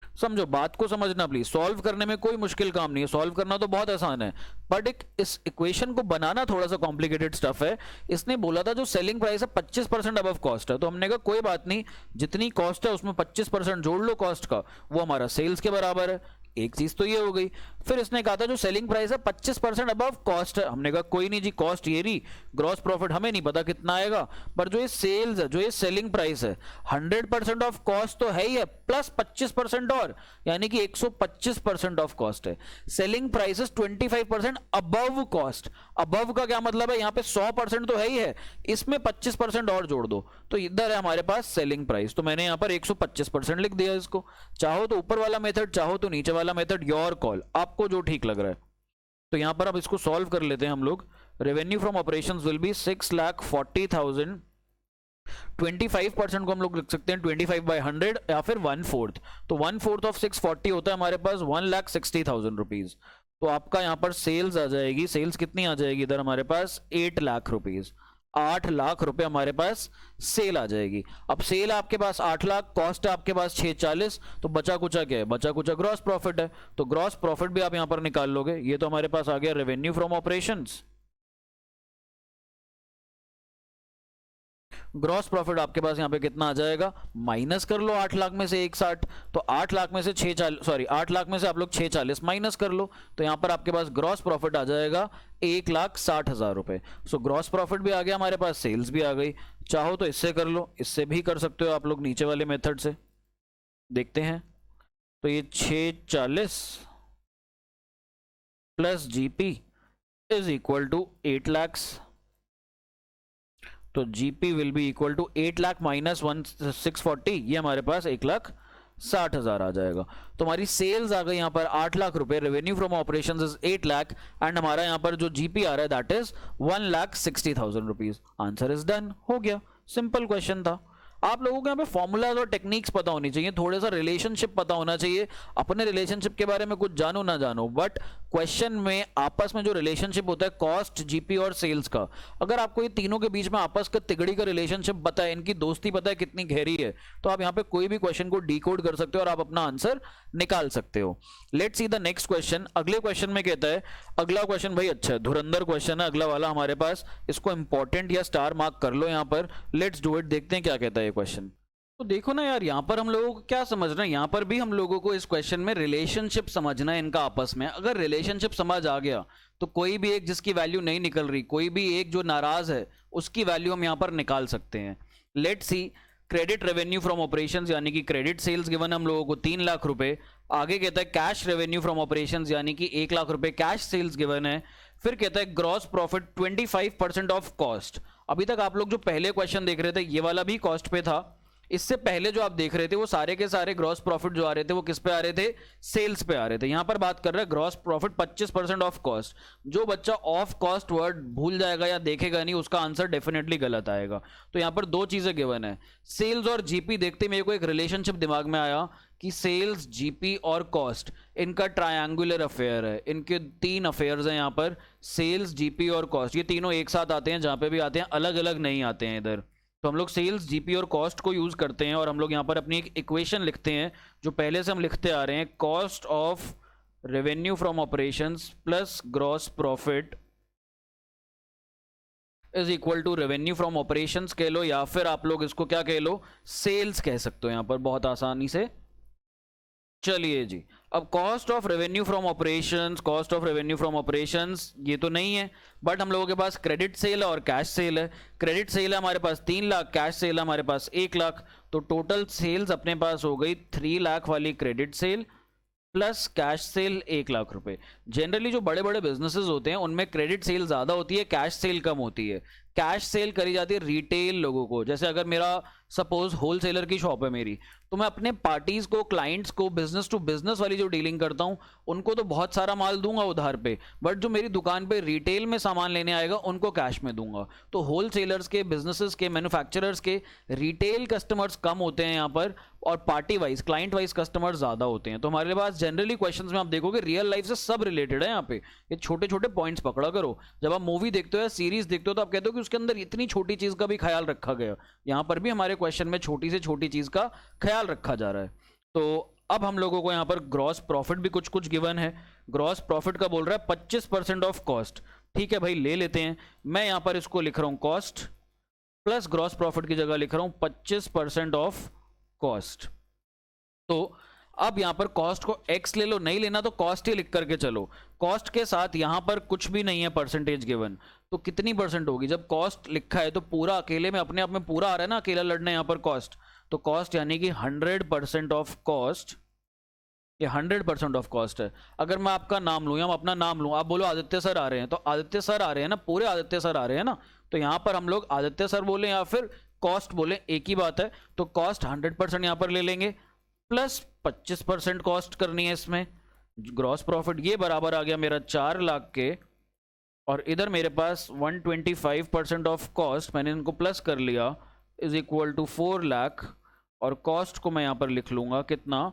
समझो बात को समझना प्लीज, सॉल्व करने में कोई मुश्किल काम नहीं है, सॉल्व करना तो बहुत आसान है, बट इस इक्वेशन को बनाना थोड़ा सा कॉम्प्लिकेटेड स्टफ है। इसने बोला था जो सेलिंग प्राइस है 25% अबव कॉस्ट है, तो हमने कहा कोई बात नहीं, जितनी कॉस्ट है उसमें 25% जोड़ लो कॉस्ट का, वो हमारा सेल्स के बराबर है। एक चीज तो ये हो गई। फिर इसने कहा था जो सेलिंग प्राइस है 25% अबव कॉस्ट है, हमने कहा कोई नहीं जी, कॉस्ट ये रही, ग्रॉस प्रॉफिट हमें नहीं पता कितना आएगा, पर जो ये सेल्स है, जो ये सेलिंग प्राइस है 100% ऑफ कॉस्ट तो है ही है, प्लस 25% और, यानी कि 125% ऑफ कॉस्ट है। Selling price 25% above cost, above का क्या मतलब है, यहाँ पे 100% तो है ही है, इसमें 25% और जोड़ दो, तो इधर है हमारे पास सेलिंग प्राइस, तो मैंने यहाँ पर 125% लिख दिया इसको। चाहो तो ऊपर वाला मेथड, चाहो तो नीचे वाला मेथड, योर कॉल, आपको जो ठीक लग रहा है। तो यहां पर अब इसको सॉल्व कर लेते हैं हम लोग। Revenue from operations will B 6,40,000, 25% को हम लोग लिख सकते हैं 25/100 या फिर 1/4, तो 1/4 ऑफ 640 होता है हमारे पास 1,60,000 रुपीज। तो आपका यहां पर सेल्स आ जाएगी, सेल्स कितनी आ जाएगी इधर हमारे पास 8 लाख रुपीज, 8 लाख रुपए हमारे पास सेल आ जाएगी। अब सेल आपके पास 8 लाख, कॉस्ट है आपके पास 640, तो बचा कुचा क्या है, बचा कुचा ग्रॉस प्रॉफिट है, तो ग्रॉस प्रॉफिट भी आप यहां पर निकाल लोगे। ये तो हमारे पास आ गया revenue from operations. Gross profit आपके पास यहां पे कितना आ जाएगा, माइनस कर लो 8 लाख में से 160, तो 8 लाख में से 8 लाख में से आप लोग 640 माइनस कर लो, तो यहां पर आपके पास ग्रॉस प्रॉफिट आ जाएगा 1,60,000 रुपए। सो ग्रॉस प्रॉफिट भी आ गया हमारे पास, सेल्स भी आ गई। चाहो तो इससे कर लो, इससे भी कर सकते हो आप लोग नीचे वाले मेथड से, देखते हैं। तो ये 640 plus GP is equal to 8 lakh, तो GP will be equal to 8 lakh minus 640, ये हमारे पास 1,60,000 आ जाएगा। तो हमारी सेल्स आ गई यहाँ पर 8 लाख रुपए, revenue from operations is 8 lakh, and हमारा यहाँ पर जो जीपी आ रहा है that is 1,60,000 rupees. Answer is done, हो गया, सिंपल क्वेश्चन था। आप लोगों को यहाँ पे फॉर्मूलाज और टेक्निक्स पता होनी चाहिए, थोड़ा सा रिलेशनशिप पता होना चाहिए। अपने रिलेशनशिप के बारे में कुछ जानो ना जानो, बट क्वेश्चन में आपस में जो रिलेशनशिप होता है कॉस्ट, जीपी और सेल्स का, अगर आपको ये तीनों के बीच में आपस का तिगड़ी का रिलेशनशिप पता है, इनकी दोस्ती पता है कितनी गहरी है, तो आप यहाँ पे कोई भी क्वेश्चन को डिकोड कर सकते हो और आप अपना आंसर निकाल सकते हो। Let's see the next question. अगले क्वेश्चन में कहता है, अगला क्वेश्चन भाई अच्छा है, धुरंधर क्वेश्चन है अगला वाला हमारे पास, इसको इंपॉर्टेंट या स्टार मार्क कर लो यहाँ पर। लेट्स डू इट, देखते हैं क्या कहता है ये क्वेश्चन। तो देखो ना यार, यहाँ पर हम लोगों को क्या समझना है, यहाँ पर भी हम लोगों को इस क्वेश्चन में रिलेशनशिप समझना है इनका आपस में। अगर रिलेशनशिप समझ आ गया तो कोई भी एक जिसकी वैल्यू नहीं निकल रही, कोई भी एक जो नाराज है उसकी वैल्यू हम यहाँ पर निकाल सकते हैं। Let's see, credit revenue from operations यानी कि क्रेडिट सेल्स गिवन हम लोगों को 3 लाख रुपए। आगे कहता है कैश रेवेन्यू फ्रॉम ऑपरेशंस यानी कि 1 लाख रुपए कैश सेल्स गिवन है। फिर कहता है ग्रॉस प्रॉफिट 25% ऑफ कॉस्ट। अभी तक आप लोग जो पहले क्वेश्चन देख रहे थे ये वाला भी कॉस्ट पे था, इससे पहले जो आप देख रहे थे वो सारे के सारे ग्रॉस प्रॉफिट जो आ रहे थे वो किस पे आ रहे थे, सेल्स पे आ रहे थे। यहां पर बात कर रहे हैं ग्रॉस प्रॉफिट 25% ऑफ कॉस्ट। जो बच्चा ऑफ कॉस्ट वर्ड भूल जाएगा या देखेगा नहीं उसका आंसर डेफिनेटली गलत आएगा। तो यहां पर दो चीजें गिवन है, सेल्स और जीपी। देखते मेरे को एक रिलेशनशिप दिमाग में आया कि सेल्स, जीपी और कॉस्ट इनका ट्रायंगुलर अफेयर है। इनके तीन अफेयर्स हैं यहाँ पर, सेल्स, जीपी और कॉस्ट। ये तीनों एक साथ आते हैं, जहां पे भी आते हैं अलग अलग नहीं आते हैं इधर। तो हम लोग सेल्स, जीपी और कॉस्ट को यूज करते हैं और हम लोग यहाँ पर अपनी एक इक्वेशन लिखते हैं जो पहले से हम लिखते आ रहे हैं, cost of revenue from operations plus gross profit is equal to revenue from operations कह लो, या फिर आप लोग इसको क्या कह लो, सेल्स कह सकते हो यहाँ पर बहुत आसानी से। चलिए जी, अब cost of revenue from operations, cost of revenue from operations ये तो नहीं है, बट हम लोगों के पास क्रेडिट सेल है और कैश सेल है। क्रेडिट सेल है हमारे पास 3 लाख, कैश सेल है हमारे पास 1 लाख। तो टोटल सेल्स अपने पास हो गई 3 लाख वाली credit sale plus cash cell 1 lakh रुपए। जनरली जो बड़े बड़े बिजनेसेस होते हैं उनमें क्रेडिट सेल ज्यादा होती है, कैश सेल कम होती है। कैश सेल करी जाती है रिटेल लोगों को। जैसे अगर मेरा सपोज होलसेलर की शॉप है मेरी, तो मैं अपने पार्टीज को, क्लाइंट्स को, बिजनेस टू बिजनेस वाली जो डीलिंग करता हूं उनको तो बहुत सारा माल दूंगा उधार पे, बट जो मेरी दुकान पे रिटेल में सामान लेने आएगा उनको कैश में दूंगा। तो होलसेलर्स के, बिजनेसेस के, मैन्युफैक्चरर्स के रिटेल कस्टमर्स कम होते हैं यहाँ पर, और party wise, client wise customers ज्यादा होते हैं। तो हमारे पास जनरली क्वेश्चंस में आप देखोगे रियल लाइफ से सब रिलेटेड है यहाँ पे। ये छोटे छोटे पॉइंट्स पकड़ा करो। जब आप मूवी देखते हो या सीरीज देखते हो तो आप कहते हो कि उसके अंदर इतनी छोटी चीज का भी ख्याल रखा गया। यहाँ पर भी हमारे क्वेश्चन में छोटी से छोटी चीज का ख्याल रखा जा रहा है। तो अब हम लोगों को यहाँ पर ग्रॉस प्रॉफिट भी कुछ कुछ गिवन है। ग्रॉस प्रॉफिट का बोल रहा है 25% ऑफ कॉस्ट। ठीक है भाई, ले लेते हैं। मैं यहाँ पर इसको लिख रहा हूं कॉस्ट प्लस ग्रॉस प्रॉफिट की जगह लिख रहा हूं 25% ऑफ कॉस्ट। तो अब यहां पर कॉस्ट को x ले लो, नहीं लेना तो कॉस्ट ही लिख करके चलो। कॉस्ट के साथ यहां पर कुछ भी नहीं है परसेंटेज गिवन, तो कितनी परसेंट होगी? जब कॉस्ट लिखा है तो पूरा अकेले में अपने आप में पूरा आ रहा है ना, अकेला लड़ना है यहां पर कॉस्ट। तो कॉस्ट यानी कि 100% ऑफ कॉस्ट, ये 100% ऑफ कॉस्ट है। अगर मैं आपका नाम लूं या मैं अपना नाम लूं, आप बोलो आदित्य सर आ रहे हैं, तो आदित्य सर आ रहे हैं ना, पूरे आदित्य सर आ रहे हैं ना। तो यहां पर हम लोग आदित्य सर बोले या फिर कॉस्ट बोले, एक ही बात है। तो कॉस्ट 100% यहां पर ले लेंगे प्लस 25% कॉस्ट करनी है इसमें। ग्रॉस प्रॉफिट ये बराबर आ गया मेरा 4 लाख के, और इधर मेरे पास 125% ऑफ कॉस्ट, मैंने इनको प्लस कर लिया, इज इक्वल टू 4 लाख। और कॉस्ट को मैं यहां पर लिख लूंगा कितना,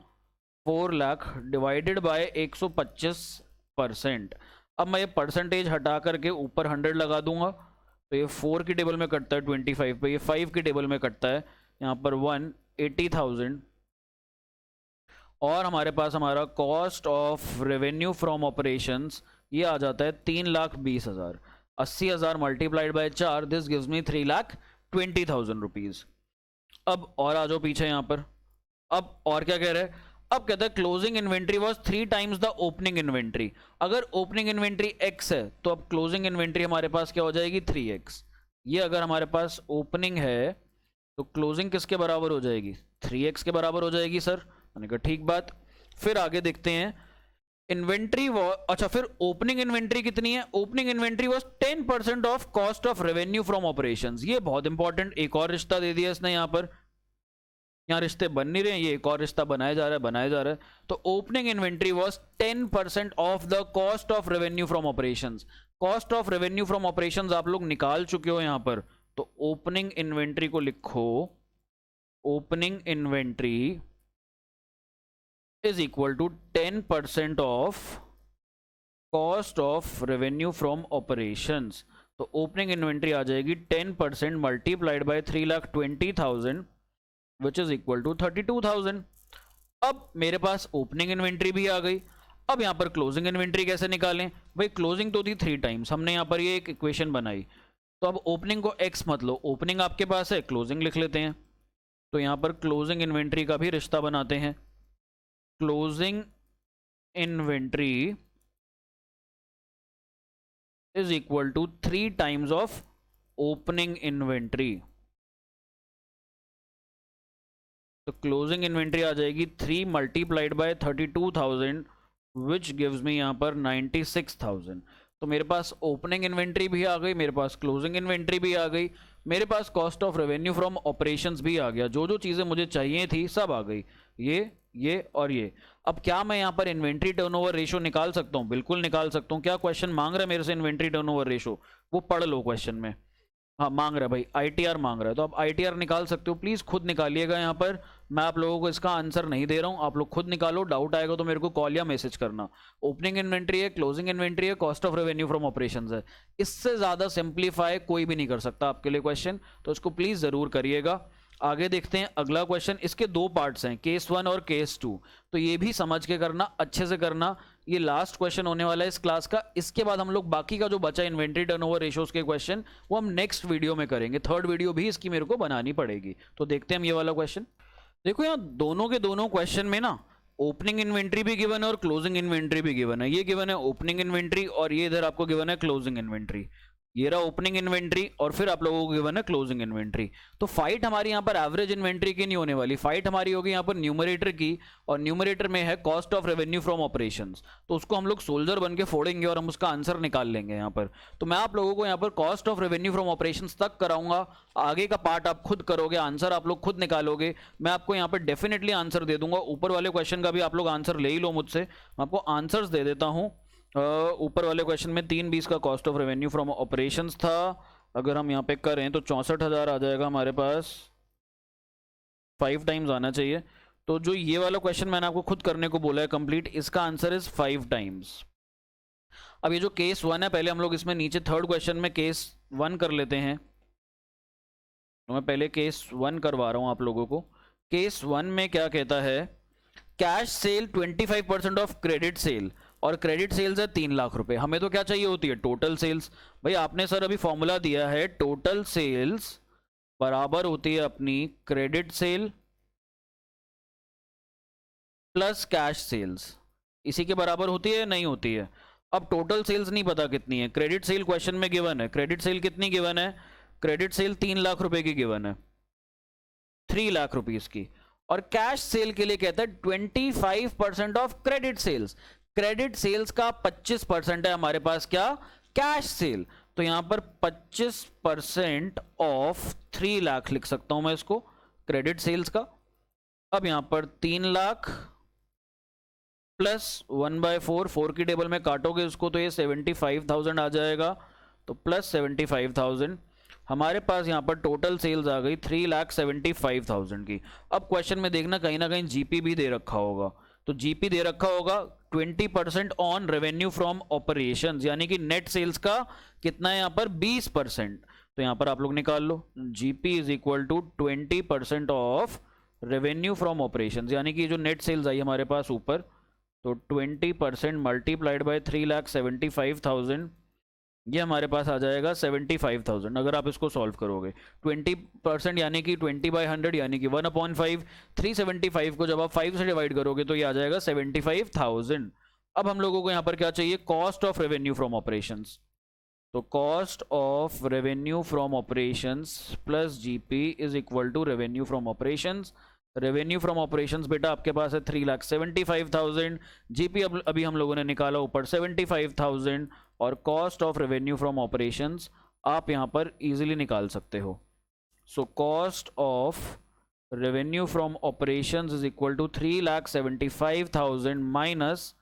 4 लाख डिवाइडेड बाय 125%। अब मैं ये परसेंटेज हटा करके ऊपर 100 लगा दूंगा, तो ये 4 की टेबल में कटता है 25 पे, ये 5 की टेबल में कटता है यहाँ पर 180,000। और हमारे पास हमारा cost of revenue from operations ये आ जाता है 3,20,000। 80,000 multiplied by 4, this gives me 3,20,000 rupees. अब और आ जाओ पीछे यहाँ पर। अब और क्या कह रहे हैं? अब कहता है closing inventory was 3 times the opening inventory. अगर ओपनिंग इन्वेंट्री x है तो अब क्लोजिंग इन्वेंट्री हमारे पास क्या हो जाएगी, 3x। ये अगर हमारे पास ओपनिंग है तो क्लोजिंग किसके बराबर हो जाएगी, 3x के बराबर हो जाएगी सर। मैंने कहा ठीक बात। फिर आगे देखते हैं इन्वेंट्री, अच्छा फिर ओपनिंग इन्वेंट्री कितनी है? Opening inventory was 10% of cost of revenue from operations. ये बहुत इंपॉर्टेंट, एक और रिश्ता दे दिया इसने यहाँ पर। यहाँ रिश्ते बन नहीं रहे हैं, ये एक और रिश्ता बनाया जा रहा है। तो opening inventory was 10% of the cost of revenue from operations. Cost of revenue from operations आप लोग निकाल चुके हो यहाँ पर, तो ओपनिंग इन्वेंट्री को लिखो, opening inventory is equal to 10% of cost of revenue from operations। तो ओपनिंग इन्वेंट्री आ जाएगी 10% multiplied by 3,20,000 which is equal to 32,000। अब मेरे पास ओपनिंग इन्वेंट्री भी आ गई। अब यहां पर क्लोजिंग इन्वेंट्री कैसे निकालें भाई? क्लोजिंग तो थी 3 टाइम्स, हमने यहां पर ये एक इक्वेशन बनाई। तो अब ओपनिंग को x मत लो, ओपनिंग आपके पास है, क्लोजिंग लिख लेते हैं। तो यहां पर क्लोजिंग इन्वेंट्री का भी रिश्ता बनाते हैं। Closing inventory is equal to 3 times of opening inventory. तो क्लोजिंग इन्वेंट्री आ जाएगी 3 multiplied by 32,000 which gives me यहां पर 96,000। तो मेरे पास ओपनिंग इन्वेंट्री भी आ गई, मेरे पास क्लोजिंग इन्वेंट्री भी आ गई, मेरे पास cost of revenue from operations भी आ गया। जो जो चीज़ें मुझे चाहिए थी सब आ गई, ये और ये। अब क्या मैं यहाँ पर इन्वेंट्री टर्नओवर रेशो निकाल सकता हूँ? बिल्कुल निकाल सकता हूँ। क्या क्वेश्चन मांग रहा है मेरे से इन्वेंट्री टर्नओवर रेशो? वो पढ़ लो क्वेश्चन में। हाँ मांग रहा है भाई, आईटीआर मांग रहा है, तो आप आईटीआर निकाल सकते हो। प्लीज़ खुद निकालिएगा, यहाँ पर मैं आप लोगों को इसका आंसर नहीं दे रहा हूँ, आप लोग खुद निकालो। डाउट आएगा तो मेरे को कॉल या मैसेज करना। ओपनिंग इन्वेंट्री है, क्लोजिंग इन्वेंट्री है, cost of revenue from operations है। इससे ज़्यादा सिंप्लीफाई कोई भी नहीं कर सकता आपके लिए क्वेश्चन, तो इसको प्लीज़ ज़रूर करिएगा। आगे देखते हैं अगला क्वेश्चन। इसके दो पार्ट्स हैं, केस 1 और केस 2, तो ये भी समझ के करना, अच्छे से करना। ये लास्ट क्वेश्चन होने वाला है इस क्लास का। इसके बाद हम लोग बाकी का जो बचा इन्वेंट्री टर्नओवर रेशियोज के क्वेश्चन, वो हम नेक्स्ट वीडियो में करेंगे। थर्ड वीडियो भी इसकी मेरे को बनानी पड़ेगी। तो देखते हैं हम ये वाला क्वेश्चन। देखो यहाँ दोनों के दोनों क्वेश्चन में ना ओपनिंग इन्वेंट्री भी गिवन है और क्लोजिंग इन्वेंट्री भी गिवन है। ये गिवन है ओपनिंग इन्वेंट्री और ये इधर आपको गिवन है क्लोजिंग इन्वेंट्री। ये रहा ओपनिंग इन्वेंट्री और फिर आप लोगों को गिवन है क्लोजिंग इन्वेंट्री। तो फाइट हमारी यहाँ पर एवरेज इन्वेंट्री की नहीं होने वाली, फाइट हमारी होगी यहाँ पर न्यूमरेटर की, और न्यूमरेटर में है cost of revenue from operations. तो उसको हम लोग सोल्जर बन के फोड़ेंगे और हम उसका आंसर निकाल लेंगे यहाँ पर। तो मैं आप लोगों को यहाँ पर cost of revenue from operations तक कराऊंगा, आगे का पार्ट आप खुद करोगे, आंसर आप लोग खुद निकालोगे। मैं आपको यहाँ पर डेफिनेटली आंसर दे दूंगा। ऊपर वाले क्वेश्चन का भी आप लोग आंसर ले ही लो मुझसे, मैं आपको आंसर्स दे देता हूँ। ऊपर वाले क्वेश्चन में 320 का cost of revenue from operations था। अगर हम यहाँ पे करें तो 64,000 आ जाएगा हमारे पास, 5 टाइम्स आना चाहिए। तो जो ये वाला क्वेश्चन मैंने आपको खुद करने को बोला है कंप्लीट, इसका आंसर इज 5 टाइम्स। अब ये जो केस 1 है, पहले हम लोग इसमें नीचे थर्ड क्वेश्चन में केस 1 कर लेते हैं। तो मैं पहले केस 1 करवा रहा हूँ आप लोगों को। केस 1 में क्या कहता है, cash cell 25% of credit sale, और क्रेडिट सेल्स है 3 लाख रुपए। हमें तो क्या चाहिए होती है, टोटल सेल्स। भाई आपने सर अभी फॉर्मूला दिया है, टोटल सेल्स बराबर होती है अपनी credit sale plus cash sales. इसी के बराबर होती है, नहीं होती है? अब टोटल सेल्स नहीं पता कितनी है, क्रेडिट सेल क्वेश्चन में गिवन है। क्रेडिट सेल कितनी गिवन है? क्रेडिट सेल 3 लाख रुपए की गिवन है, 3 लाख रुपीज की। और कैश सेल के लिए कहता है 25% of credit sales. Credit sales का 25% है हमारे पास क्या, कैश सेल। तो यहां पर 25% ऑफ 3 लाख लिख सकता हूं मैं इसको, क्रेडिट सेल्स का। अब यहां पर 3 लाख प्लस 1/4, 4 की टेबल में काटोगे उसको तो ये 75,000 आ जाएगा। तो प्लस 75,000, हमारे पास यहाँ पर टोटल सेल्स आ गई 3,75,000 की। अब क्वेश्चन में देखना कहीं ना कहीं जीपी भी दे रखा होगा, तो जीपी दे रखा होगा 20% ऑन रेवेन्यू फ्रॉम ऑपरेशंस, यानी कि नेट सेल्स का कितना है यहाँ पर 20%। तो यहाँ पर आप लोग निकाल लो, GP is equal to 20% of revenue from operations, यानी कि जो नेट सेल्स आई हमारे पास ऊपर, तो 20% मल्टीप्लाइड बाय 3,75,000, ये हमारे पास आ जाएगा 75,000। अगर आप इसको सॉल्व करोगे 20% यानी कि 20/100 यानी कि 1/5, 375 को जब आप 5 से डिवाइड करोगे तो ये आ जाएगा 75,000। अब हम लोगों को यहाँ पर क्या चाहिए, cost of revenue from operations. तो cost of revenue from operations plus GP is equal to revenue from operations. Revenue from operations बेटा आपके पास है 3,75,000, जीपी अभी हम लोगों ने निकाला ऊपर 75,000, और cost of revenue from operations आप यहां पर इजीली निकाल सकते हो। So cost of revenue from operations is equal to 3,75,000 minus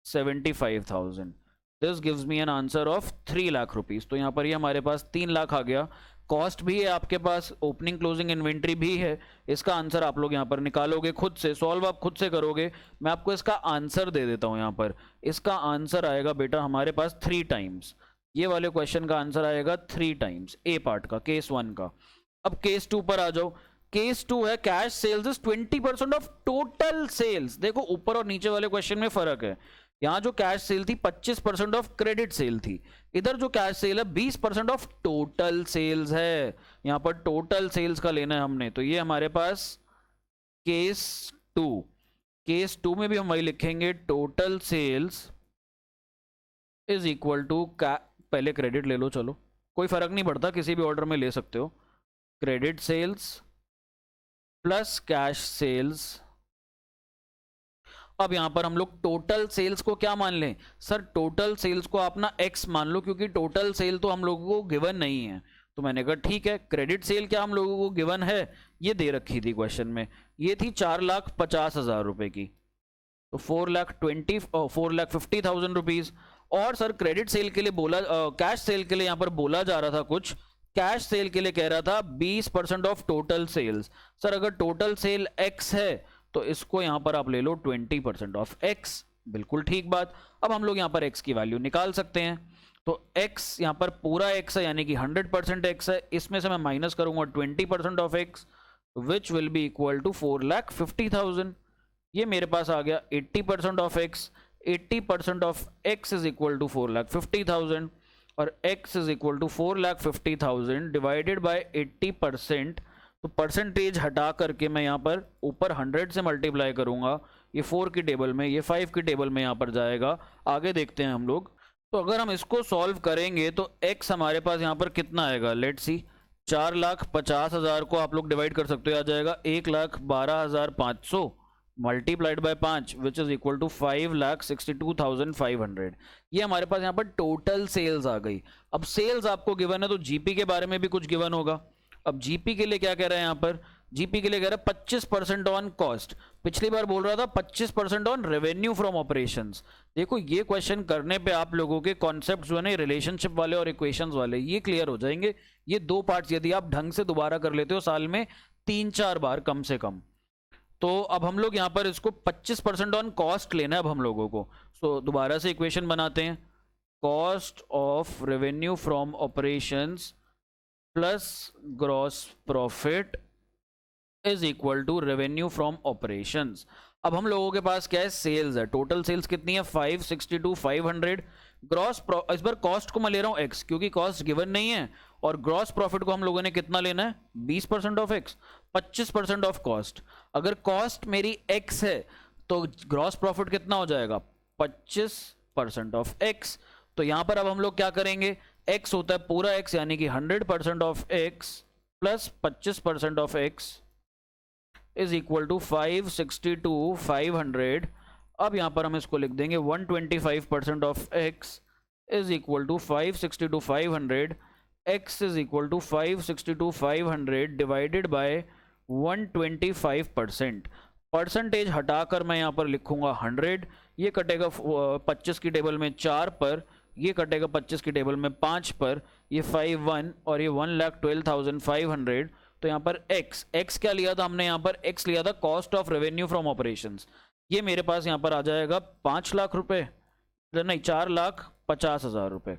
75,000, this gives me an answer of 3 lakh rupees. तो यहाँ पर ये हमारे पास 3 लाख आ गया। कॉस्ट भी है आपके पास, ओपनिंग क्लोजिंग इन्वेंट्री भी है। इसका आंसर आप लोग यहाँ पर निकालोगे खुद से, सॉल्व आप खुद से करोगे। मैं आपको इसका आंसर दे देता हूँ यहाँ पर। इसका आंसर आएगा बेटा हमारे पास 3 टाइम्स। ये वाले क्वेश्चन का आंसर आएगा 3 टाइम्स, ए पार्ट का, केस 1 का। अब केस 2 पर आ जाओ। केस 2 है cash sales is 20% of total sales. देखो ऊपर और नीचे वाले क्वेश्चन में फर्क है। यहां जो कैश सेल थी 25% ऑफ क्रेडिट सेल थी, इधर जो कैश सेल है 20% ऑफ टोटल सेल्स है। यहां पर टोटल सेल्स का लेना है हमने, तो ये हमारे पास केस 2। केस 2 में भी हम वही लिखेंगे, total sales is equal to, पहले क्रेडिट ले लो, चलो कोई फर्क नहीं पड़ता, किसी भी ऑर्डर में ले सकते हो। Credit sales plus cash sales. अब यहाँ पर हम लोग टोटल सेल्स को क्या मान लें सर, टोटल सेल्स को आप ना x मान लो, क्योंकि टोटल सेल तो हम लोगों को गिवन नहीं है। तो मैंने कहा ठीक है, क्रेडिट सेल क्या हम लोगों को गिवन है, ये दे रखी थी क्वेश्चन में, ये थी 4,50,000 रुपए की, तो 4,50,000 रुपीज। और सर क्रेडिट सेल के लिए बोला, कैश सेल के लिए यहाँ पर बोला जा रहा था कुछ, कैश सेल के लिए कह रहा था 20% ऑफ टोटल सेल्स। सर अगर टोटल सेल x है तो इसको यहां पर आप ले लो 20% ऑफ x, बिल्कुल ठीक बात। अब हम लोग यहां पर x की वैल्यू निकाल सकते हैं, तो x यहां पर पूरा x है यानी कि 100% x है, इसमें से मैं माइनस करूंगा 20% of x, which will be equal to 4,50,000। ये मेरे पास आ गया 80% of x, 80% of x is equal to 4,50,000, और x is equal to 4,50,000 divided by 80%। तो परसेंटेज हटा करके मैं यहाँ पर ऊपर 100 से मल्टीप्लाई करूंगा, ये 4 की टेबल में, ये 5 की टेबल में यहाँ पर जाएगा। आगे देखते हैं हम लोग। तो अगर हम इसको सॉल्व करेंगे तो x हमारे पास यहाँ पर कितना आएगा, लेट्स सी, 4,50,000 को आप लोग डिवाइड कर सकते हो, आ जाएगा 1,12,500 multiplied by 5 which is equal to 5,62,500। ये हमारे पास यहाँ पर टोटल सेल्स आ गई। अब सेल्स आपको गिवन है तो जीपी के बारे में भी कुछ गिवन होगा। अब जीपी के लिए क्या कह रहा है यहाँ पर, जीपी के लिए कह रहा है 25% ऑन कॉस्ट। पिछली बार बोल रहा था 25% ऑन रेवेन्यू फ्रॉम ऑपरेशंस। देखो ये क्वेश्चन करने पे आप लोगों के कॉन्सेप्ट जो है ना, रिलेशनशिप वाले और इक्वेशंस वाले, ये क्लियर हो जाएंगे। ये दो पार्ट्स यदि आप ढंग से दोबारा कर लेते हो साल में 3-4 बार कम से कम। तो अब हम लोग यहाँ पर इसको 25% ऑन कॉस्ट लेना है अब हम लोगों को। सो दोबारा से इक्वेशन बनाते हैं, cost of revenue from operations plus gross profit is equal to revenue from operations. अब हम लोगों के पास क्या है, सेल्स है, टोटल सेल्स कितनी है 562,500। ग्रॉस, इस बार कॉस्ट को मैं ले रहा हूं x, क्योंकि कॉस्ट गिवन नहीं है, और ग्रॉस प्रॉफिट को हम लोगों ने कितना लेना है 20% ऑफ x, 25% ऑफ कॉस्ट। अगर कॉस्ट मेरी x है तो ग्रॉस प्रॉफिट कितना हो जाएगा 25% ऑफ x। तो यहां पर अब हम लोग क्या करेंगे, x होता है पूरा x यानी कि 100% of x plus 25% of x is equal to 562,500। अब यहां पर हम इसको लिख देंगे 125% of x is equal to 562,500, x is equal to 562,500 divided by 125%। Percentage हटाकर मैं यहां पर लिखूंगा 100, ये कटेगा 25 की टेबल में 4 पर, ये कटेगा 25 की टेबल में 5 पर, ये 5 और ये 1,12,500। तो यहाँ पर x क्या लिया था हमने, यहाँ पर x लिया था cost of revenue from operations. ये मेरे पास यहाँ पर आ जाएगा 5 लाख रुपए, नहीं 4,50,000 रुपए।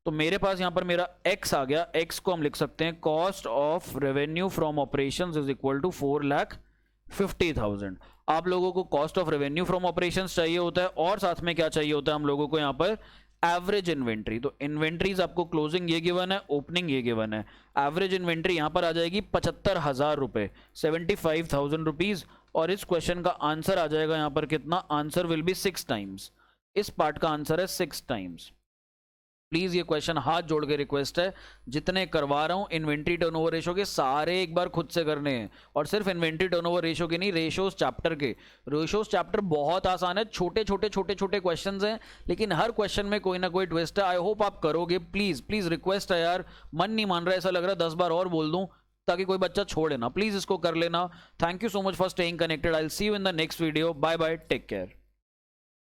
तो मेरे पास यहाँ पर मेरा x आ गया, x को हम लिख सकते हैं cost of revenue from operations is equal to 4,50,000। आप लोगों को cost of revenue from operations चाहिए होता है, और साथ में क्या चाहिए होता है हम लोगों को यहाँ पर एवरेज इन्वेंट्री। तो इन्वेंट्रीज आपको क्लोजिंग ये गिवन है, ओपनिंग ये गिवन है। एवरेज इन्वेंट्री यहां पर आ जाएगी 75,000 रुपए, 75,000 रुपीज। और इस क्वेश्चन का आंसर आ जाएगा यहां पर कितना, आंसर विल बी 6 टाइम्स। इस पार्ट का आंसर है 6 टाइम्स। प्लीज ये क्वेश्चन हाथ जोड़ के रिक्वेस्ट है, जितने करवा रहा हूं इन्वेंट्री टर्नओवर रेशो के सारे एक बार खुद से करने हैं, और सिर्फ इन्वेंट्री टर्नओवर रेशो के नहीं, रेशोस चैप्टर के। रेशोस चैप्टर बहुत आसान है, छोटे छोटे क्वेश्चंस हैं, लेकिन हर क्वेश्चन में कोई ना कोई ट्विस्ट है। आई होप आप करोगे, प्लीज प्लीज रिक्वेस्ट है यार, मन नहीं मान रहा, ऐसा लग रहा है 10 बार और बोल दूं ताकि कोई बच्चा छोड़े ना। प्लीज इसको कर लेना। Thank you so much for staying connected. I will see you in the next video. Bye bye, take care.